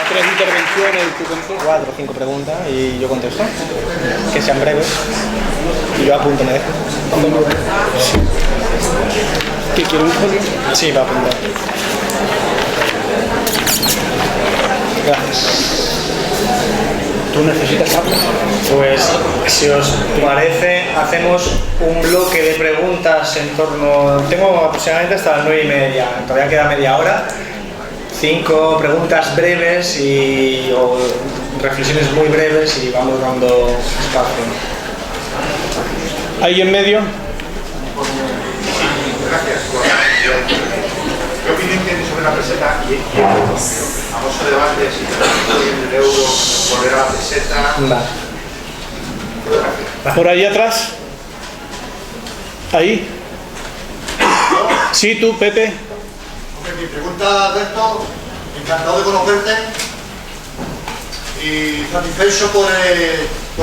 Tres intervenciones, tu consejo. 4 o 5 preguntas y yo contesto. Que sean breves. Y yo apunto, me dejo. ¿Qué quiero un folio? Sí, va a apuntar. Gracias. ¿Tú necesitas algo? Pues, si os parece, hacemos un bloque de preguntas en torno... Tengo aproximadamente hasta las 9:30, todavía queda media hora. 5 preguntas breves o reflexiones muy breves y vamos dando espacio. ¿Ahí en medio? Gracias. ¿Qué opinión tienes sobre la peseta y el famoso debate si el euro volver a la peseta? Vale. ¿Por ahí atrás? ¿Ahí? Sí, tú, Pepe. Mi pregunta, Alberto, encantado de conocerte y satisfecho por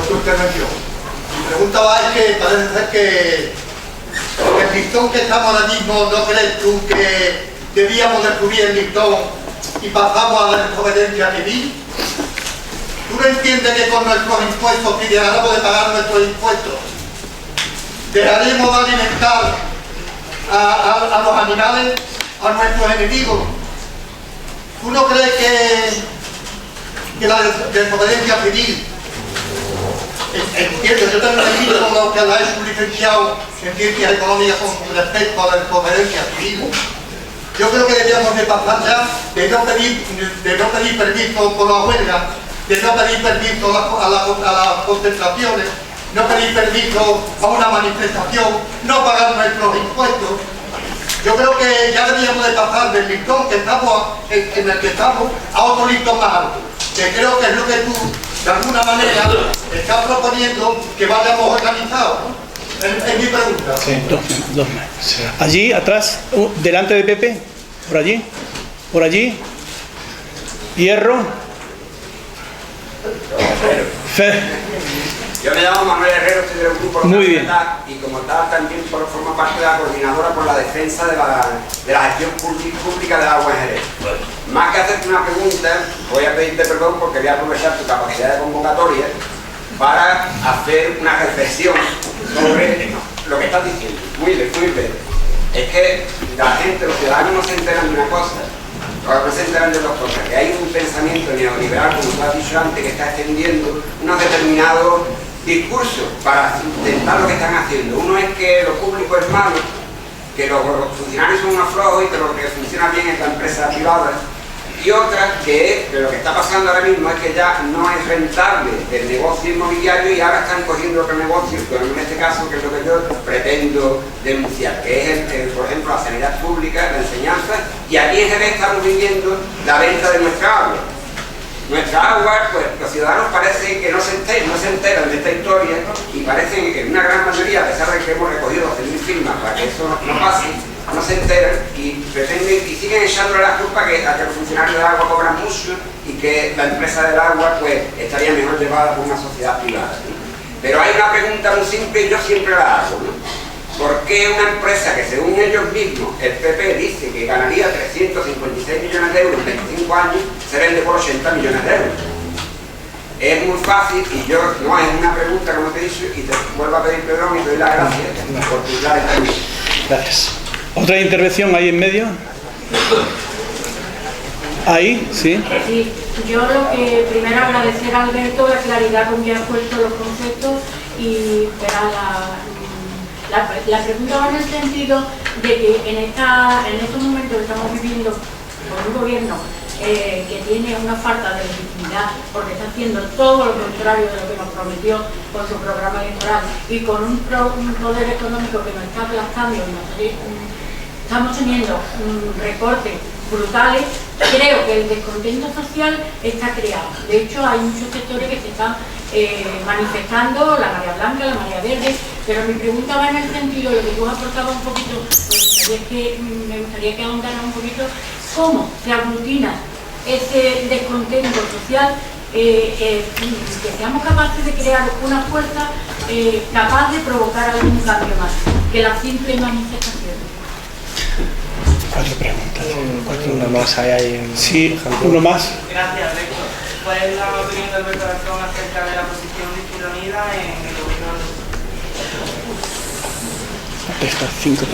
tu intervención. Mi pregunta va es que parece ser que el listón que estamos ahora mismo, ¿no crees tú que debíamos de subir el listón y pasamos a la desobediencia civil? ¿Tú no entiendes que con nuestros impuestos, si dejáramos de pagar nuestros impuestos, dejaremos de alimentar a los animales, a nuestros enemigos? ¿Tú no crees que la desobediencia civil, entiendo, yo también entiendo lo que la es un licenciado en ciencias económicas con respecto a la desobediencia civil? Yo creo que deberíamos de pasar ya de no pedir permiso por la huelga, de no pedir permiso a las concentraciones, no pedir permiso a una manifestación, no pagar nuestros impuestos. Yo creo que ya deberíamos de pasar del listón que estamos, en el que estamos a otro listón más alto, que creo que es lo que tú, de alguna manera, estás proponiendo que vayamos organizados, ¿no? Es mi pregunta. Sí. Dos más. Sí. Allí, atrás, delante de Pepe, por allí, por allí. Hierro. Yo me llamo Manuel Herrero, estoy del grupo Muy bien. y como tal también formo parte de la coordinadora por la defensa de la gestión pública del agua en Jerez. Más que hacerte una pregunta, voy a pedirte perdón porque voy a aprovechar tu capacidad de convocatoria para hacer una reflexión sobre lo que estás diciendo. Muy breve. Es que la gente, los ciudadanos no se enteran de una cosa, no se enteran de dos cosas, que hay un pensamiento neoliberal, como tú has dicho antes, que está extendiendo unos determinados discursos para intentar lo que están haciendo. Uno es que lo público es malo, que los funcionarios son unos flojos y que lo que funciona bien es la empresa privada. Y otra que lo que está pasando ahora mismo es que ya no es rentable el negocio inmobiliario y ahora están cogiendo otro negocio, pero en este caso que es lo que yo pretendo denunciar, que es por ejemplo la sanidad pública, la enseñanza, y aquí en Jerez estamos viviendo la venta de nuestra agua. Nuestra agua, pues los ciudadanos parece que no se enteran de esta historia y parecen que en una gran mayoría, a pesar de que hemos recogido 12.000 firmas para que eso no pase, no se enteran y pretenden y siguen echándole la culpa a que los funcionarios del agua cobran mucho y que la empresa del agua pues estaría mejor llevada por una sociedad privada, ¿sí? Pero hay una pregunta muy simple y yo siempre la hago, ¿no? ¿Por qué una empresa que según ellos mismos, el PP dice que ganaría 356 millones de euros en 25 años, se vende por 80 millones de euros? Es muy fácil y yo no es una pregunta como te he dicho y te vuelvo a pedir perdón y te doy las gracias por tu clara intervención. Gracias. ¿Otra intervención ahí en medio? Ahí, sí. Sí, yo lo que primero agradecer a Alberto la claridad con que ha puesto los conceptos y la pregunta va en el sentido de que en estos momentos que estamos viviendo con un gobierno que tiene una falta de legitimidad porque está haciendo todo lo contrario de lo que nos prometió con su programa electoral y con un poder económico que nos está aplastando y estamos teniendo recortes brutales. Creo que el descontento social está creado. De hecho, hay muchos sectores que se están manifestando la marea blanca, la marea verde, pero mi pregunta va en el sentido, lo que tú aportabas un poquito, me gustaría que ahondaras un poquito, cómo se aglutina ese descontento social, que seamos capaces de crear una fuerza capaz de provocar algún cambio más que las simples manifestaciones. 4 preguntas. Una más hay. Sí, uno más. Gracias, Héctor. ¿Cuál es la opinión de Alberto Garzón acerca de la posición de Izquierda Unida en el gobierno? Contesta 5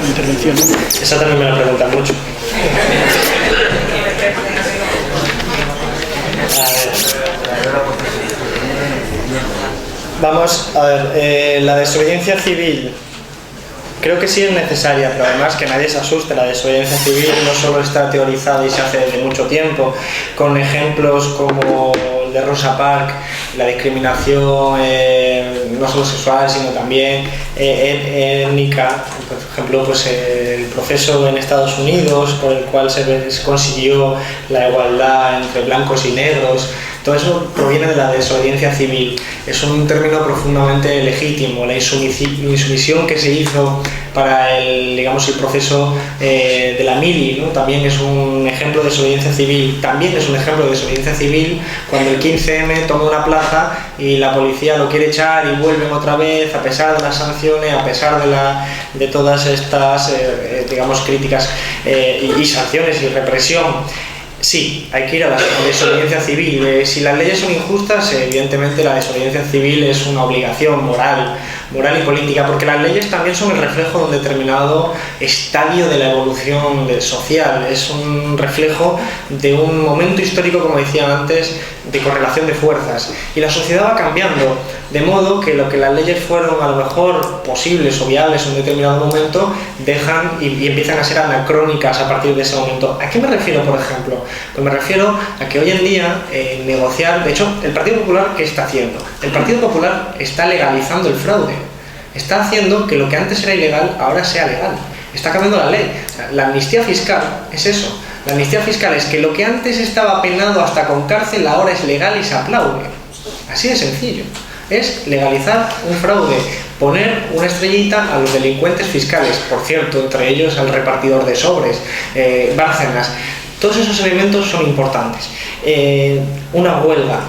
intervenciones. Esa también me la preguntan mucho. Vamos a ver, la desobediencia civil creo que sí es necesaria, pero además que nadie se asuste, la desobediencia civil no solo está teorizada y se hace desde mucho tiempo, con ejemplos como el de Rosa Parks, la discriminación no solo sexual sino también étnica, por ejemplo pues el proceso en Estados Unidos por el cual se consiguió la igualdad entre blancos y negros. Todo eso proviene de la desobediencia civil. Es un término profundamente legítimo. La insumisión que se hizo para el proceso de la mili, ¿no? También es un ejemplo de desobediencia civil. También es un ejemplo de desobediencia civil cuando el 15M toma una plaza y la policía lo quiere echar y vuelven otra vez a pesar de las sanciones, a pesar de todas estas críticas y sanciones y represión. Sí, hay que ir a la desobediencia civil. Si las leyes son injustas, evidentemente la desobediencia civil es una obligación moral y política, porque las leyes también son el reflejo de un determinado estadio de la evolución social. Es un reflejo de un momento histórico, como decía antes, de correlación de fuerzas. Y la sociedad va cambiando, de modo que lo que las leyes fueron a lo mejor posibles o viables en un determinado momento, dejan y empiezan a ser anacrónicas a partir de ese momento. ¿A qué me refiero, por ejemplo? Pues me refiero a que hoy en día negociar, de hecho, el Partido Popular, ¿qué está haciendo? El Partido Popular está legalizando el fraude. Está haciendo que lo que antes era ilegal ahora sea legal. Está cambiando la ley. O sea, la amnistía fiscal es eso. La amnistía fiscal es que lo que antes estaba penado hasta con cárcel ahora es legal y se aplaude. Así de sencillo. Es legalizar un fraude, poner una estrellita a los delincuentes fiscales, por cierto, entre ellos al repartidor de sobres, Bárcenas. Todos esos elementos son importantes. Una huelga.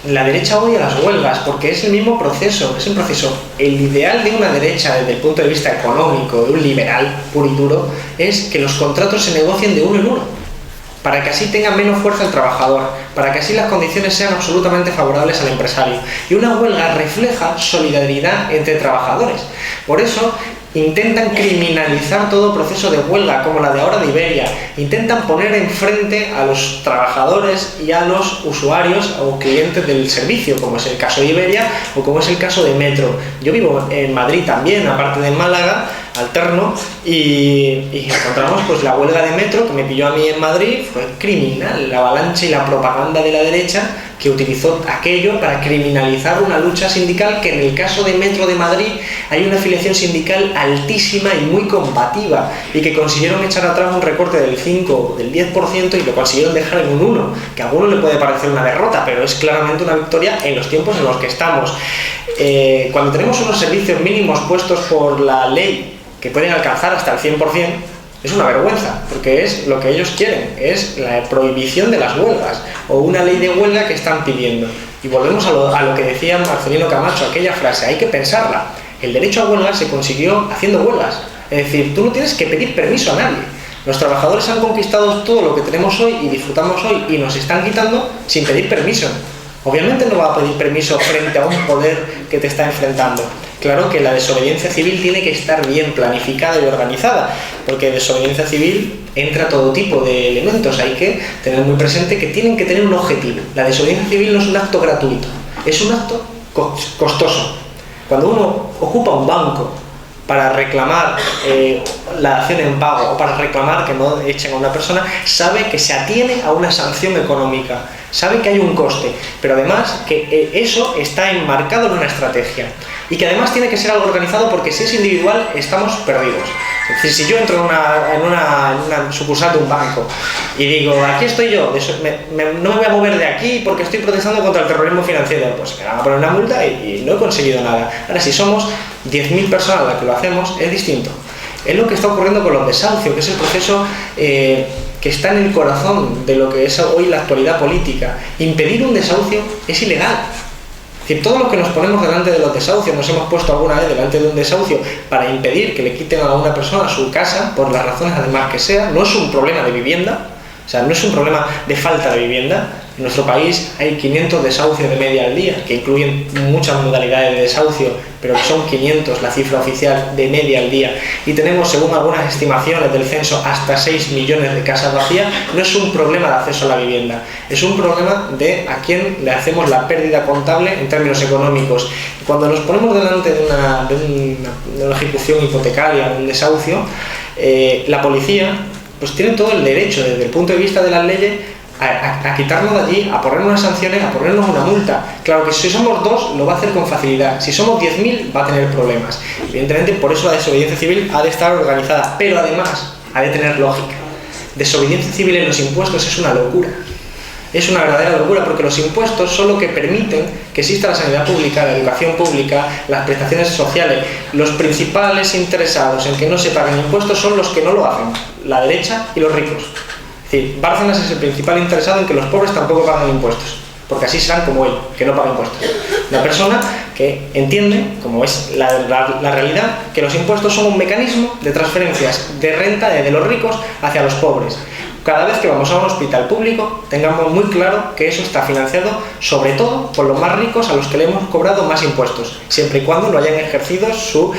La derecha odia las huelgas porque es el mismo proceso, es un proceso. El ideal de una derecha desde el punto de vista económico, de un liberal puro y duro, es que los contratos se negocien de uno en uno, para que así tenga menos fuerza el trabajador, para que así las condiciones sean absolutamente favorables al empresario. Y una huelga refleja solidaridad entre trabajadores. Por eso intentan criminalizar todo proceso de huelga, como la de ahora de Iberia. Intentan poner enfrente a los trabajadores y a los usuarios o clientes del servicio, como es el caso de Iberia o como es el caso de Metro. Yo vivo en Madrid también, aparte de en Málaga, alterno, y encontramos pues la huelga de Metro que me pilló a mí en Madrid. Fue criminal, la avalancha y la propaganda de la derecha que utilizó aquello para criminalizar una lucha sindical, que en el caso de Metro de Madrid hay una afiliación sindical altísima y muy combativa, y que consiguieron echar atrás un recorte del 5 del 10% y lo consiguieron dejar en un 1, que a algunos le puede parecer una derrota, pero es claramente una victoria en los tiempos en los que estamos. Cuando tenemos unos servicios mínimos puestos por la ley que pueden alcanzar hasta el 100%, es una vergüenza, porque es lo que ellos quieren, es la prohibición de las huelgas, o una ley de huelga que están pidiendo. Y volvemos a lo que decía Marcelino Camacho, aquella frase, hay que pensarla. El derecho a huelga se consiguió haciendo huelgas, es decir, tú no tienes que pedir permiso a nadie. Los trabajadores han conquistado todo lo que tenemos hoy y disfrutamos hoy, y nos están quitando sin pedir permiso. Obviamente no va a pedir permiso frente a un poder que te está enfrentando. Claro que la desobediencia civil tiene que estar bien planificada y organizada, porque en desobediencia civil entra todo tipo de elementos. Hay que tener muy presente que tienen que tener un objetivo. La desobediencia civil no es un acto gratuito, es un acto costoso. Cuando uno ocupa un banco para reclamar la dación en pago o para reclamar que no echen a una persona, sabe que se atiene a una sanción económica, sabe que hay un coste, pero además que eso está enmarcado en una estrategia y que además tiene que ser algo organizado, porque si es individual estamos perdidos. Es decir, si yo entro en una sucursal de un banco y digo, aquí estoy yo, no me voy a mover de aquí porque estoy protestando contra el terrorismo financiero, pues me van a poner una multa y no he conseguido nada. Ahora, si somos 10.000 personas las que lo hacemos, es distinto. Es lo que está ocurriendo con los desahucios, que es el proceso que está en el corazón de lo que es hoy la actualidad política. Impedir un desahucio es ilegal. Es decir, todos los que nos ponemos delante de los desahucios, nos hemos puesto alguna vez delante de un desahucio para impedir que le quiten a una persona su casa, por las razones además que sea. No es un problema de vivienda, o sea, no es un problema de falta de vivienda. En nuestro país hay 500 desahucios de media al día, que incluyen muchas modalidades de desahucio, pero que son 500 la cifra oficial de media al día. Y tenemos, según algunas estimaciones del censo, hasta 6 millones de casas vacías. No es un problema de acceso a la vivienda, es un problema de a quién le hacemos la pérdida contable en términos económicos. Y cuando nos ponemos delante de una ejecución hipotecaria, de un desahucio, la policía pues tiene todo el derecho, desde el punto de vista de las leyes, a quitarnos de allí, a ponernos unas sanciones, a ponernos una multa. Claro que si somos 2 lo va a hacer con facilidad, si somos 10.000 va a tener problemas. Evidentemente, por eso la desobediencia civil ha de estar organizada, pero además ha de tener lógica. Desobediencia civil en los impuestos es una locura. Es una verdadera locura, porque los impuestos son lo que permiten que exista la sanidad pública, la educación pública, las prestaciones sociales. Los principales interesados en que no se paguen impuestos son los que no lo hacen, la derecha y los ricos. Es decir, Bárcenas es el principal interesado en que los pobres tampoco paguen impuestos, porque así serán como él, que no paga impuestos. Una persona que entiende, como es la realidad, que los impuestos son un mecanismo de transferencias de renta de los ricos hacia los pobres. Cada vez que vamos a un hospital público, tengamos muy claro que eso está financiado sobre todo por los más ricos, a los que le hemos cobrado más impuestos, siempre y cuando no hayan ejercido su,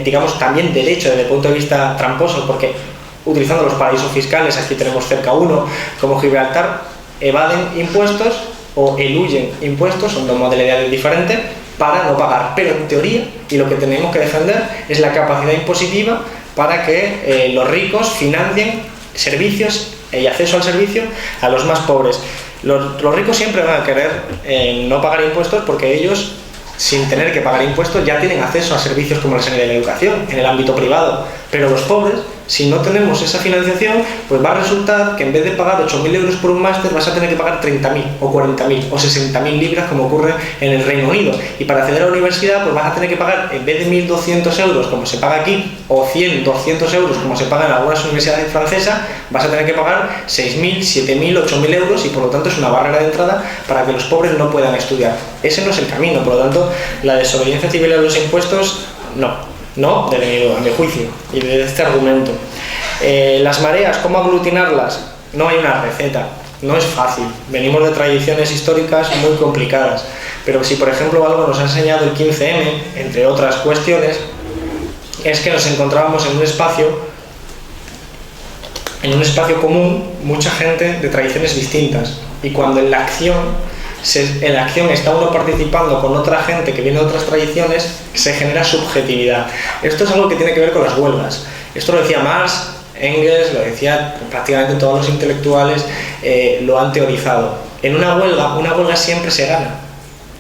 digamos, también derecho desde el punto de vista tramposo, porque utilizando los paraísos fiscales, aquí tenemos cerca uno, como Gibraltar, evaden impuestos o eluyen impuestos, son 2 modalidades diferentes, para no pagar. Pero en teoría, y lo que tenemos que defender, es la capacidad impositiva para que los ricos financien servicios y acceso al servicio a los más pobres. Los ricos siempre van a querer no pagar impuestos, porque ellos, sin tener que pagar impuestos, ya tienen acceso a servicios como la sanidad y la educación en el ámbito privado. Pero los pobres, si no tenemos esa financiación, pues va a resultar que en vez de pagar 8.000 euros por un máster, vas a tener que pagar 30.000 o 40.000 o 60.000 libras, como ocurre en el Reino Unido. Y para acceder a la universidad, pues vas a tener que pagar, en vez de 1.200 euros como se paga aquí, o 100, 200 euros como se paga en algunas universidades francesas, vas a tener que pagar 6.000, 7.000, 8.000 euros, y por lo tanto es una barrera de entrada para que los pobres no puedan estudiar. Ese no es el camino. Por lo tanto, la desobediencia civil a los impuestos, no, a mi juicio, y de este argumento. Las mareas, ¿cómo aglutinarlas? No hay una receta, no es fácil. Venimos de tradiciones históricas muy complicadas, pero si por ejemplo algo nos ha enseñado el 15M, entre otras cuestiones, es que nos encontrábamos en un espacio común, mucha gente de tradiciones distintas, y cuando en la acción está uno participando con otra gente que viene de otras tradiciones, se genera subjetividad. Esto es algo que tiene que ver con las huelgas. Esto lo decía Marx, Engels, lo decía prácticamente todos los intelectuales, lo han teorizado. En una huelga siempre se gana.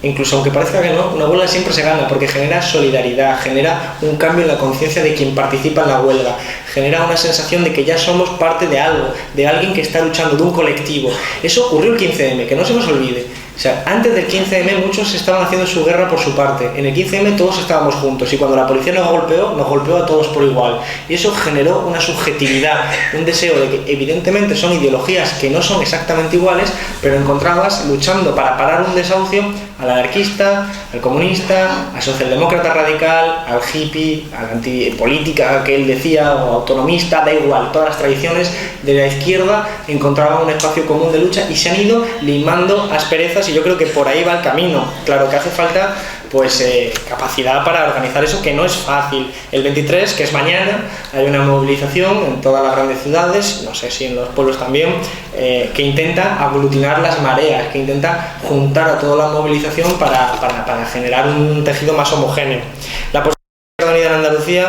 Incluso aunque parezca que no, una huelga siempre se gana, porque genera solidaridad, genera un cambio en la conciencia de quien participa en la huelga, genera una sensación de que ya somos parte de algo, de alguien que está luchando, de un colectivo. Eso ocurrió el 15M, que no se nos olvide. O sea, antes del 15M muchos estaban haciendo su guerra por su parte. En el 15M todos estábamos juntos, y cuando la policía nos golpeó a todos por igual. Y eso generó una subjetividad, un deseo de que evidentemente son ideologías que no son exactamente iguales, pero encontrabas luchando para parar un desahucio al anarquista, al comunista, al socialdemócrata radical, al hippie, al antipolítica que él decía, o autonomista, da igual. Todas las tradiciones de la izquierda encontraban un espacio común de lucha y se han ido limando asperezas, y yo creo que por ahí va el camino. Claro que hace falta pues capacidad para organizar eso, que no es fácil. El 23, que es mañana, hay una movilización en todas las grandes ciudades, no sé si en los pueblos también, que intenta aglutinar las mareas, que intenta juntar a toda la movilización para generar un tejido más homogéneo. La posición de Izquierda Unida en Andalucía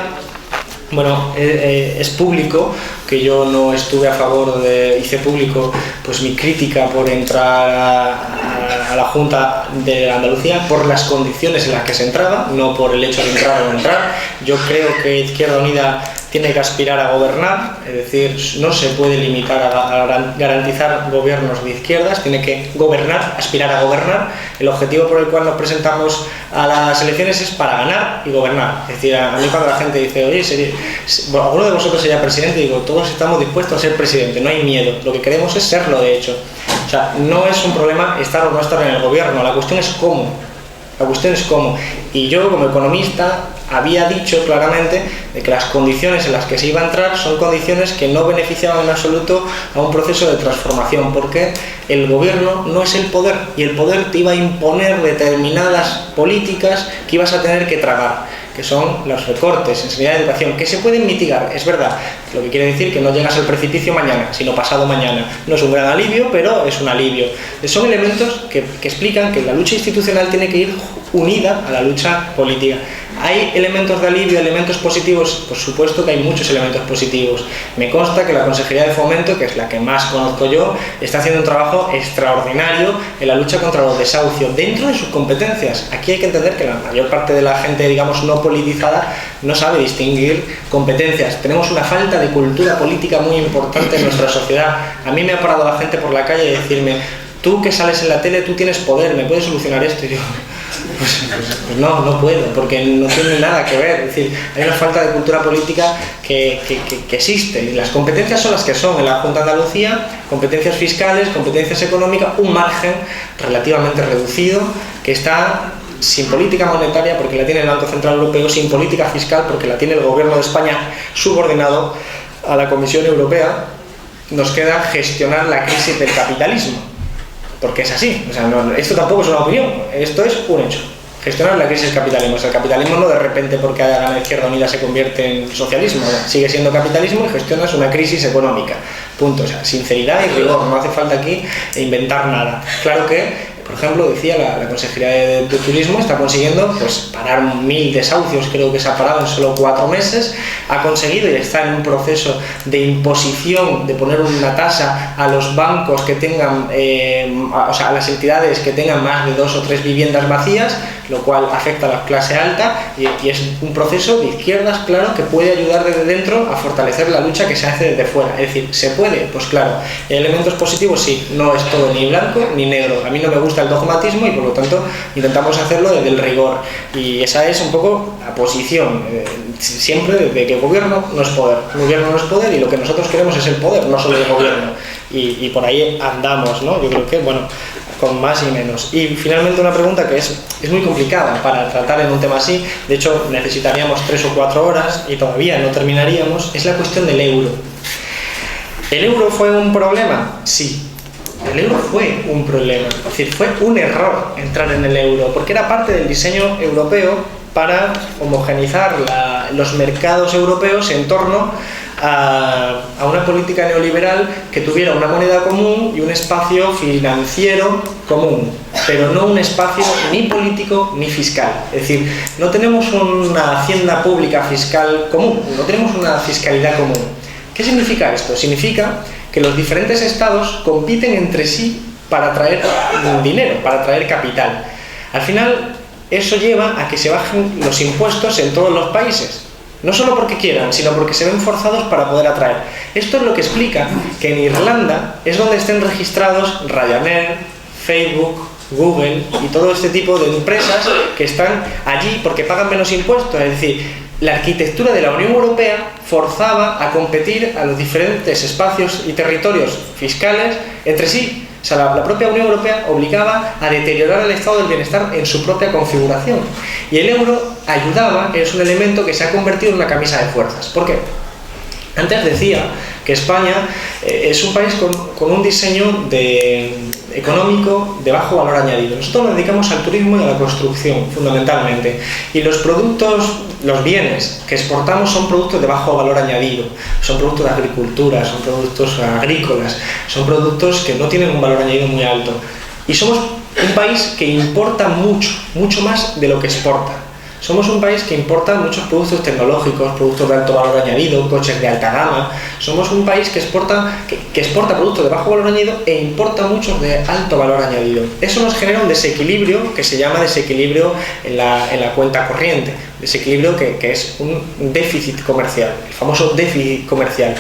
Bueno, es público que yo no estuve a favor hice público pues mi crítica por entrar a la Junta de Andalucía por las condiciones en las que se entraba, no por el hecho de entrar o no entrar. Yo creo que Izquierda Unida tiene que aspirar a gobernar, es decir, no se puede limitar a garantizar gobiernos de izquierdas, tiene que gobernar, aspirar a gobernar. El objetivo por el cual nos presentamos a las elecciones es para ganar y gobernar. Es decir, a mí cuando la gente dice, oye, ¿alguno de vosotros sería presidente? Digo, todos estamos dispuestos a ser presidente, no hay miedo, lo que queremos es serlo de hecho. O sea, no es un problema estar o no estar en el gobierno, la cuestión es cómo. La cuestión es cómo. Y yo, como economista, había dicho claramente de que las condiciones en las que se iba a entrar son condiciones que no beneficiaban en absoluto a un proceso de transformación, porque el gobierno no es el poder, y el poder te iba a imponer determinadas políticas que ibas a tener que tragar, que son los recortes en sanidad y educación, que se pueden mitigar, es verdad, lo que quiere decir que no llegas al precipicio mañana, sino pasado mañana. No es un gran alivio, pero es un alivio. Son elementos que explican que la lucha institucional tiene que ir unida a la lucha política. ¿Hay elementos de alivio, elementos positivos? Por supuesto que hay muchos elementos positivos. Me consta que la Consejería de Fomento, que es la que más conozco yo, está haciendo un trabajo extraordinario en la lucha contra los desahucios, dentro de sus competencias. Aquí hay que entender que la mayor parte de la gente, digamos, no politizada, no sabe distinguir competencias. Tenemos una falta de cultura política muy importante en nuestra sociedad. A mí me ha parado la gente por la calle y decirme, tú que sales en la tele, tú tienes poder, ¿me puedes solucionar esto? Y yo, pues no puedo, porque no tiene nada que ver. Es decir, hay una falta de cultura política que existe, y las competencias son las que son en la Junta de Andalucía: competencias fiscales, competencias económicas, un margen relativamente reducido que está sin política monetaria porque la tiene el Banco Central Europeo, sin política fiscal porque la tiene el Gobierno de España subordinado a la Comisión Europea. Nos queda gestionar la crisis del capitalismo, porque es así. O sea, esto tampoco es una opinión, esto es un hecho. Gestionar la crisis del capitalismo. O sea, el capitalismo no de repente porque haya ganado Izquierda Unida se convierte en socialismo, sigue siendo capitalismo y gestionas una crisis económica. Punto. O sea, sinceridad y rigor, no hace falta aquí inventar nada. Claro que, por ejemplo, decía la Consejería de Turismo está consiguiendo pues parar 1000 desahucios, creo que se ha parado en solo 4 meses, ha conseguido y está en un proceso de imposición, de poner una tasa a los bancos que tengan, o sea, a las entidades que tengan más de 2 o 3 viviendas vacías, lo cual afecta a la clase alta, y es un proceso de izquierdas, claro, que puede ayudar desde dentro a fortalecer la lucha que se hace desde fuera. Es decir, ¿se puede? Pues claro. ¿Elementos positivos? Sí, no es todo ni blanco ni negro. A mí no me gusta el dogmatismo y por lo tanto intentamos hacerlo desde el rigor, y esa es un poco la posición siempre de que el gobierno no es poder. El gobierno no es poder y lo que nosotros queremos es el poder, no solo el gobierno, y por ahí andamos, ¿no? Yo creo que, bueno, con más y menos. Y finalmente una pregunta que es muy complicada para tratar en un tema así, de hecho necesitaríamos 3 o 4 horas y todavía no terminaríamos, es la cuestión del euro. ¿El euro fue un problema? Sí. El euro fue un problema, es decir, fue un error entrar en el euro, porque era parte del diseño europeo para homogeneizar los mercados europeos en torno a una política neoliberal que tuviera una moneda común y un espacio financiero común, pero no un espacio ni político ni fiscal. Es decir, no tenemos una hacienda pública fiscal común, no tenemos una fiscalidad común. ¿Qué significa esto? Significa que los diferentes estados compiten entre sí para traer dinero, para traer capital. Al final, eso lleva a que se bajen los impuestos en todos los países. No solo porque quieran, sino porque se ven forzados para poder atraer. Esto es lo que explica que en Irlanda es donde estén registrados Ryanair, Facebook, Google y todo este tipo de empresas que están allí porque pagan menos impuestos. Es decir, la arquitectura de la Unión Europea forzaba a competir a los diferentes espacios y territorios fiscales entre sí. O sea, la propia Unión Europea obligaba a deteriorar el estado del bienestar en su propia configuración. Y el euro ayudaba, es un elemento que se ha convertido en una camisa de fuerzas. ¿Por qué? Antes decía que España es un país con un diseño económico de bajo valor añadido. Nosotros nos dedicamos al turismo y a la construcción, fundamentalmente. Y los productos, los bienes que exportamos son productos de bajo valor añadido. Son productos de agricultura, son productos agrícolas, son productos que no tienen un valor añadido muy alto. Y somos un país que importa mucho, mucho más de lo que exporta. O Somos un país que importa muchos productos tecnológicos, productos de alto valor añadido, coches de alta gama. Somos un país que exporta productos de bajo valor añadido e importa muchos de alto valor añadido. Eso nos genera un desequilibrio que se llama desequilibrio en la cuenta corriente. Desequilibrio que es un déficit comercial, el famoso déficit comercial.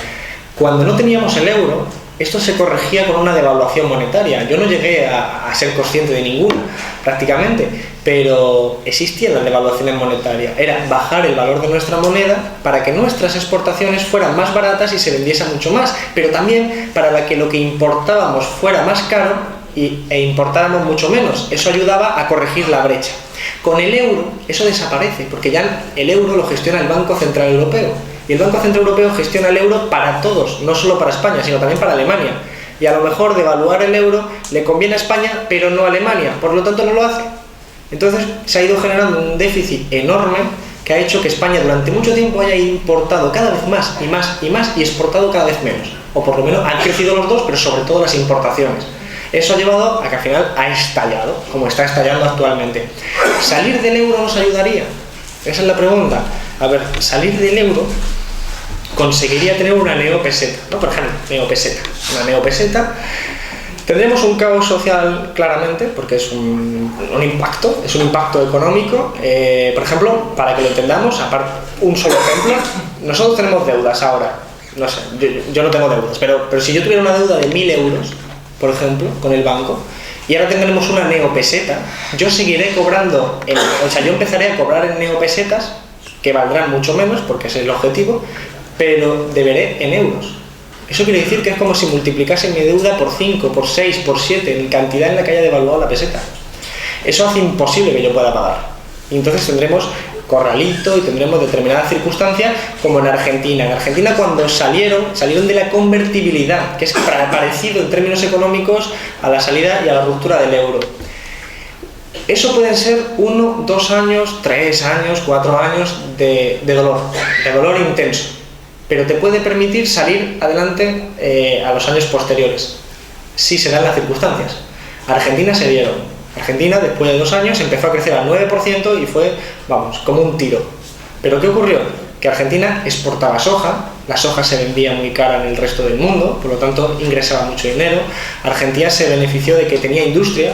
Cuando no teníamos el euro, esto se corregía con una devaluación monetaria. Yo no llegué a ser consciente de ninguna, prácticamente, pero existían las devaluaciones monetarias. Era bajar el valor de nuestra moneda para que nuestras exportaciones fueran más baratas y se vendiesen mucho más, pero también para que lo que importábamos fuera más caro e importáramos mucho menos. Eso ayudaba a corregir la brecha. Con el euro eso desaparece, porque ya el euro lo gestiona el Banco Central Europeo. Y el Banco Central Europeo gestiona el euro para todos, no solo para España, sino también para Alemania. Y a lo mejor devaluar el euro le conviene a España, pero no a Alemania, por lo tanto no lo hace. Entonces se ha ido generando un déficit enorme que ha hecho que España durante mucho tiempo haya importado cada vez más y más y más y exportado cada vez menos. O por lo menos han crecido los dos, pero sobre todo las importaciones. Eso ha llevado a que al final ha estallado, como está estallando actualmente. ¿Salir del euro nos ayudaría? Esa es la pregunta. A ver, salir del euro conseguiría tener una neopeseta, ¿no? Por ejemplo, una neopeseta. Tendremos un caos social claramente, porque es un impacto económico. Por ejemplo, para que lo entendamos, un solo ejemplo, nosotros tenemos deudas ahora. No sé, yo no tengo deudas, pero si yo tuviera una deuda de 1.000 euros, por ejemplo, con el banco, y ahora tendremos una neopeseta, yo seguiré cobrando, yo empezaré a cobrar en neopesetas, que valdrán mucho menos, porque ese es el objetivo, pero deberé en euros. Eso quiere decir que es como si multiplicase mi deuda por 5, por 6, por 7, en cantidad en la que haya devaluado la peseta. Eso hace imposible que yo pueda pagar. Y entonces tendremos corralito y tendremos determinadas circunstancias, como en Argentina. En Argentina, cuando salieron de la convertibilidad, que es parecido en términos económicos a la salida y a la ruptura del euro. Eso pueden ser 1, 2 años, 3 años, 4 años de dolor intenso, pero te puede permitir salir adelante a los años posteriores, si se dan las circunstancias. Argentina se dieron. Argentina, después de 2 años, empezó a crecer al 9% y fue, como un tiro. ¿Pero qué ocurrió? Que Argentina exportaba soja, la soja se vendía muy cara en el resto del mundo, por lo tanto ingresaba mucho dinero. Argentina se benefició de que tenía industria,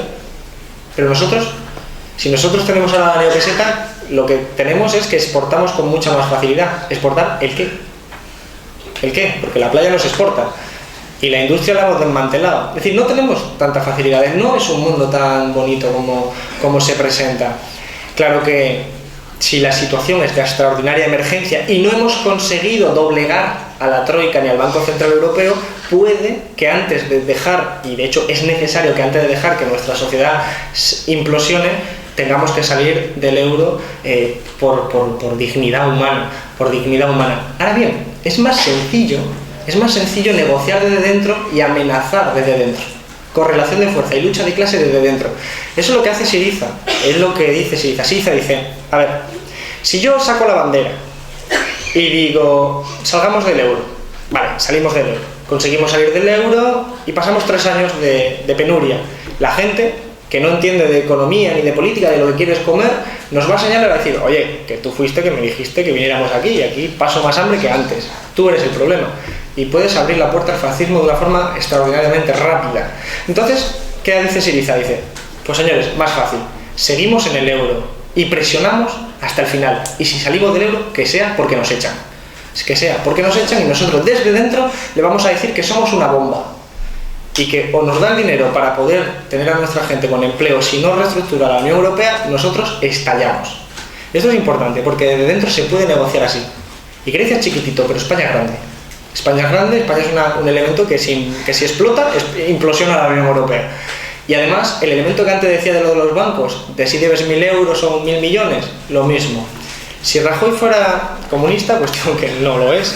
pero nosotros, si nosotros tenemos ahora la neopeseta, lo que tenemos es que exportamos con mucha más facilidad. ¿Exportar el qué? ¿El qué? Porque la playa no se exporta. Y la industria la hemos desmantelado. Es decir, no tenemos tantas facilidades, no es un mundo tan bonito como se presenta. Claro que si la situación es de extraordinaria emergencia y no hemos conseguido doblegar a la Troika ni al Banco Central Europeo, puede que antes de dejar, y de hecho es necesario que antes de dejar que nuestra sociedad implosione, tengamos que salir del euro por dignidad humana, Ahora bien, es más sencillo negociar desde dentro y amenazar desde dentro. Correlación de fuerza y lucha de clase desde dentro. Eso es lo que hace Syriza, es lo que dice Syriza. Syriza dice, a ver, si yo saco la bandera y digo, salgamos del euro, vale, salimos del euro, conseguimos salir del euro y pasamos 3 años de penuria. La gente que no entiende de economía ni de política, de lo que quieres comer, nos va a señalar a decir, oye, que tú fuiste, que me dijiste que viniéramos aquí y aquí paso más hambre que antes. Tú eres el problema. Y puedes abrir la puerta al fascismo de una forma extraordinariamente rápida. Entonces, ¿qué dice Syriza? Dice, pues señores, más fácil, seguimos en el euro y presionamos hasta el final. Y si salimos del euro, que sea porque nos echan. Que sea porque nos echan y nosotros desde dentro le vamos a decir que somos una bomba. Y que o nos dan dinero para poder tener a nuestra gente con empleo, si no reestructura la Unión Europea, nosotros estallamos. Esto es importante porque desde dentro se puede negociar así. Y Grecia es chiquitito, pero España es grande. España es grande, España es un elemento que si explota, implosiona la Unión Europea. Y además, el elemento que antes decía de lo de los bancos, de si debes 1.000 euros o 1.000 millones, lo mismo. Si Rajoy fuera comunista, cuestión que no lo es,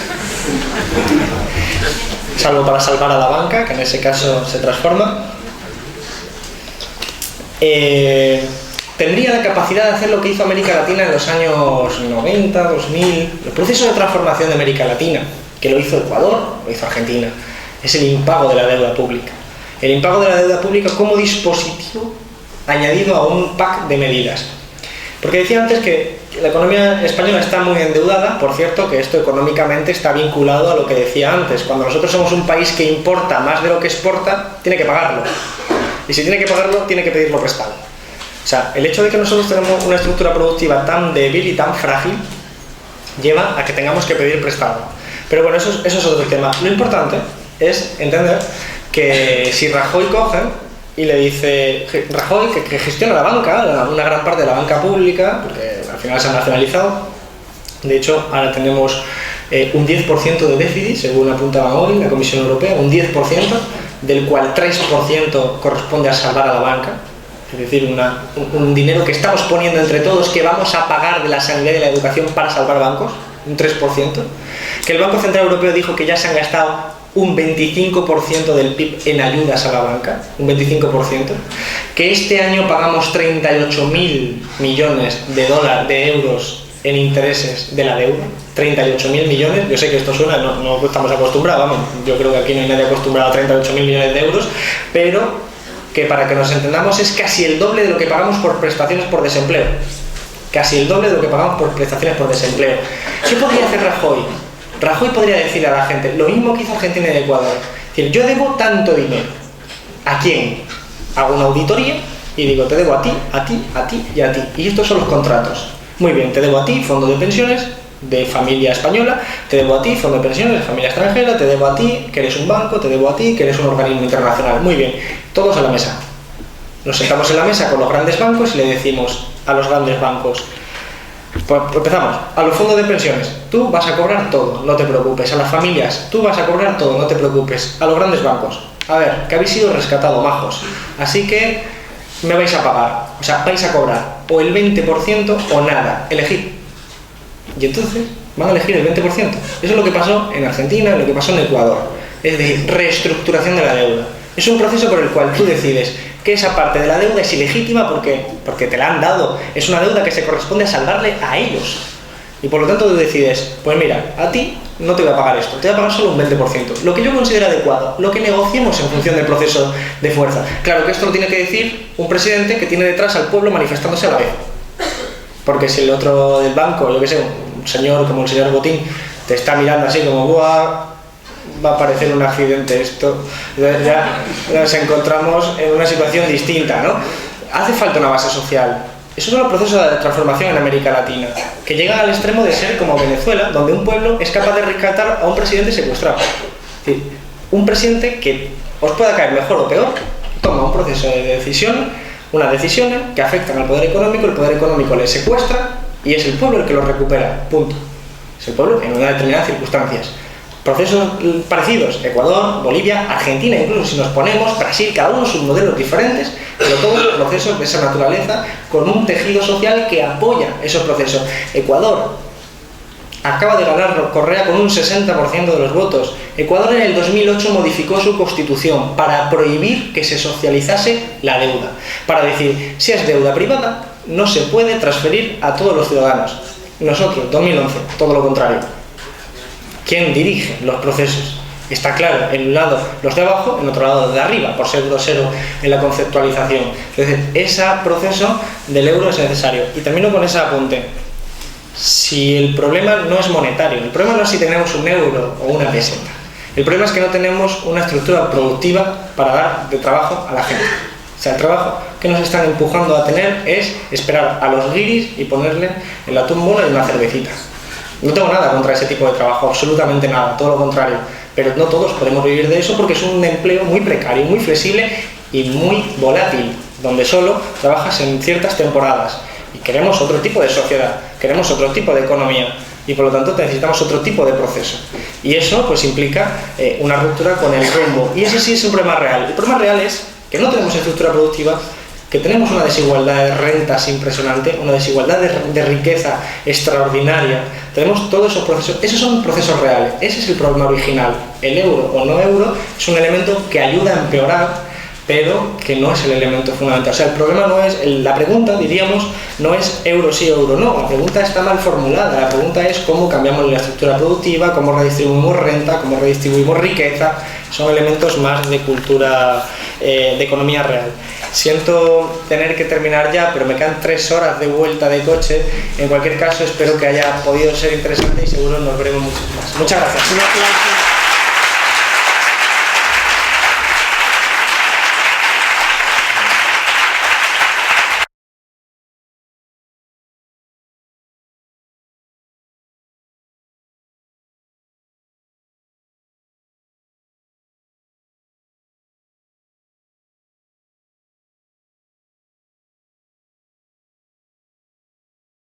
salvo para salvar a la banca, que en ese caso se transforma, tendría la capacidad de hacer lo que hizo América Latina en los años 90, 2000, el proceso de transformación de América Latina, que lo hizo Ecuador, lo hizo Argentina, es el impago de la deuda pública. El impago de la deuda pública como dispositivo añadido a un pack de medidas. Porque decía antes que la economía española está muy endeudada, por cierto, que esto económicamente está vinculado a lo que decía antes. Cuando nosotros somos un país que importa más de lo que exporta, tiene que pagarlo. Y si tiene que pagarlo, tiene que pedirlo prestado. O sea, el hecho de que nosotros tenemos una estructura productiva tan débil y tan frágil lleva a que tengamos que pedir prestado. Pero bueno, eso es otro tema. Lo importante es entender que si Rajoy coge y le dice, Rajoy, que gestiona la banca, una gran parte de la banca pública, porque al final se ha nacionalizado, de hecho ahora tenemos un 10% de déficit, según apuntaba hoy la Comisión Europea, un 10%, del cual 3% corresponde a salvar a la banca, es decir, un dinero que estamos poniendo entre todos, que vamos a pagar de la sanidad y de la educación para salvar bancos, un 3%, que el Banco Central Europeo dijo que ya se han gastado un 25% del PIB en ayudas a la banca, un 25%, que este año pagamos 38.000 millones de euros en intereses de la deuda, 38.000 millones, yo sé que esto suena, no estamos acostumbrados, vamos, yo creo que aquí no hay nadie acostumbrado a 38.000 millones de euros, pero que para que nos entendamos es casi el doble de lo que pagamos por prestaciones por desempleo, casi el doble de lo que pagamos por prestaciones por desempleo. ¿Qué podría hacer Rajoy? Rajoy podría decirle a la gente lo mismo que hizo Argentina y Ecuador. Es decir, yo debo tanto dinero. ¿A quién? Hago una auditoría y digo, te debo a ti, a ti, a ti y a ti. Y estos son los contratos. Muy bien, te debo a ti, fondo de pensiones de familia española, te debo a ti, fondo de pensiones de familia extranjera, te debo a ti, que eres un banco, te debo a ti, que eres un organismo internacional. Muy bien, todos a la mesa. Nos sentamos en la mesa con los grandes bancos y le decimos a los grandes bancos, pues empezamos, a los fondos de pensiones, tú vas a cobrar todo, no te preocupes, a las familias, tú vas a cobrar todo, no te preocupes, a los grandes bancos, a ver, que habéis sido rescatados, majos, así que me vais a pagar, o sea, vais a cobrar o el 20% o nada, elegid. Y entonces van a elegir el 20%. Eso es lo que pasó en Argentina, lo que pasó en Ecuador, es decir, reestructuración de la deuda. Es un proceso por el cual tú decides que esa parte de la deuda es ilegítima porque te la han dado, es una deuda que se corresponde a salvarle a ellos. Y por lo tanto tú decides, pues mira, a ti no te voy a pagar esto, te voy a pagar solo un 20%, lo que yo considero adecuado, lo que negociemos en función del proceso de fuerza. Claro que esto lo tiene que decir un presidente que tiene detrás al pueblo manifestándose a la vez. Porque si el otro del banco, yo que sé, un señor como el señor Botín, te está mirando así como, ¡buah! Va a parecer un accidente esto, ya nos encontramos en una situación distinta, ¿no? Hace falta una base social. Esos son los procesos de transformación en América Latina, que llegan al extremo de ser como Venezuela, donde un pueblo es capaz de rescatar a un presidente secuestrado. Es decir, un presidente que os pueda caer mejor o peor, toma un proceso de decisión, unas decisiones que afectan al poder económico, el poder económico le secuestra y es el pueblo el que lo recupera, punto. Es el pueblo en unas determinadas circunstancias. Procesos parecidos, Ecuador, Bolivia, Argentina, incluso si nos ponemos, Brasil, cada uno sus modelos diferentes, pero todos procesos de esa naturaleza con un tejido social que apoya esos procesos. Ecuador acaba de ganar Correa con un 60% de los votos. Ecuador en el 2008 modificó su constitución para prohibir que se socializase la deuda, para decir, si es deuda privada, no se puede transferir a todos los ciudadanos. Nosotros, 2011, todo lo contrario. ¿Quién dirige los procesos? Está claro, en un lado los de abajo, en otro lado los de arriba, por ser grosero en la conceptualización. Entonces, ese proceso del euro es necesario. Y termino con ese apunte. Si el problema no es monetario, el problema no es si tenemos un euro o una peseta. El problema es que no tenemos una estructura productiva para dar de trabajo a la gente. O sea, el trabajo que nos están empujando a tener es esperar a los guiris y ponerle en la tumba y una cervecita. No tengo nada contra ese tipo de trabajo, absolutamente nada, todo lo contrario. Pero no todos podemos vivir de eso porque es un empleo muy precario, muy flexible y muy volátil, donde solo trabajas en ciertas temporadas. Y queremos otro tipo de sociedad, queremos otro tipo de economía y por lo tanto necesitamos otro tipo de proceso. Y eso pues implica una ruptura con el rumbo. Y ese sí es un problema real. El problema real es que no tenemos estructura productiva, que tenemos una desigualdad de rentas impresionante, una desigualdad de riqueza extraordinaria. Tenemos todos esos procesos, esos son procesos reales, ese es el problema original. El euro o no euro es un elemento que ayuda a empeorar, pero que no es el elemento fundamental. O sea, el problema no es, la pregunta, diríamos, no es euro sí, euro no. La pregunta está mal formulada. La pregunta es cómo cambiamos la estructura productiva, cómo redistribuimos renta, cómo redistribuimos riqueza. Son elementos más de cultura, de economía real. Siento tener que terminar ya, pero me quedan 3 horas de vuelta de coche. En cualquier caso, espero que haya podido ser interesante y seguro nos veremos mucho más. Muchas gracias. Un aplauso.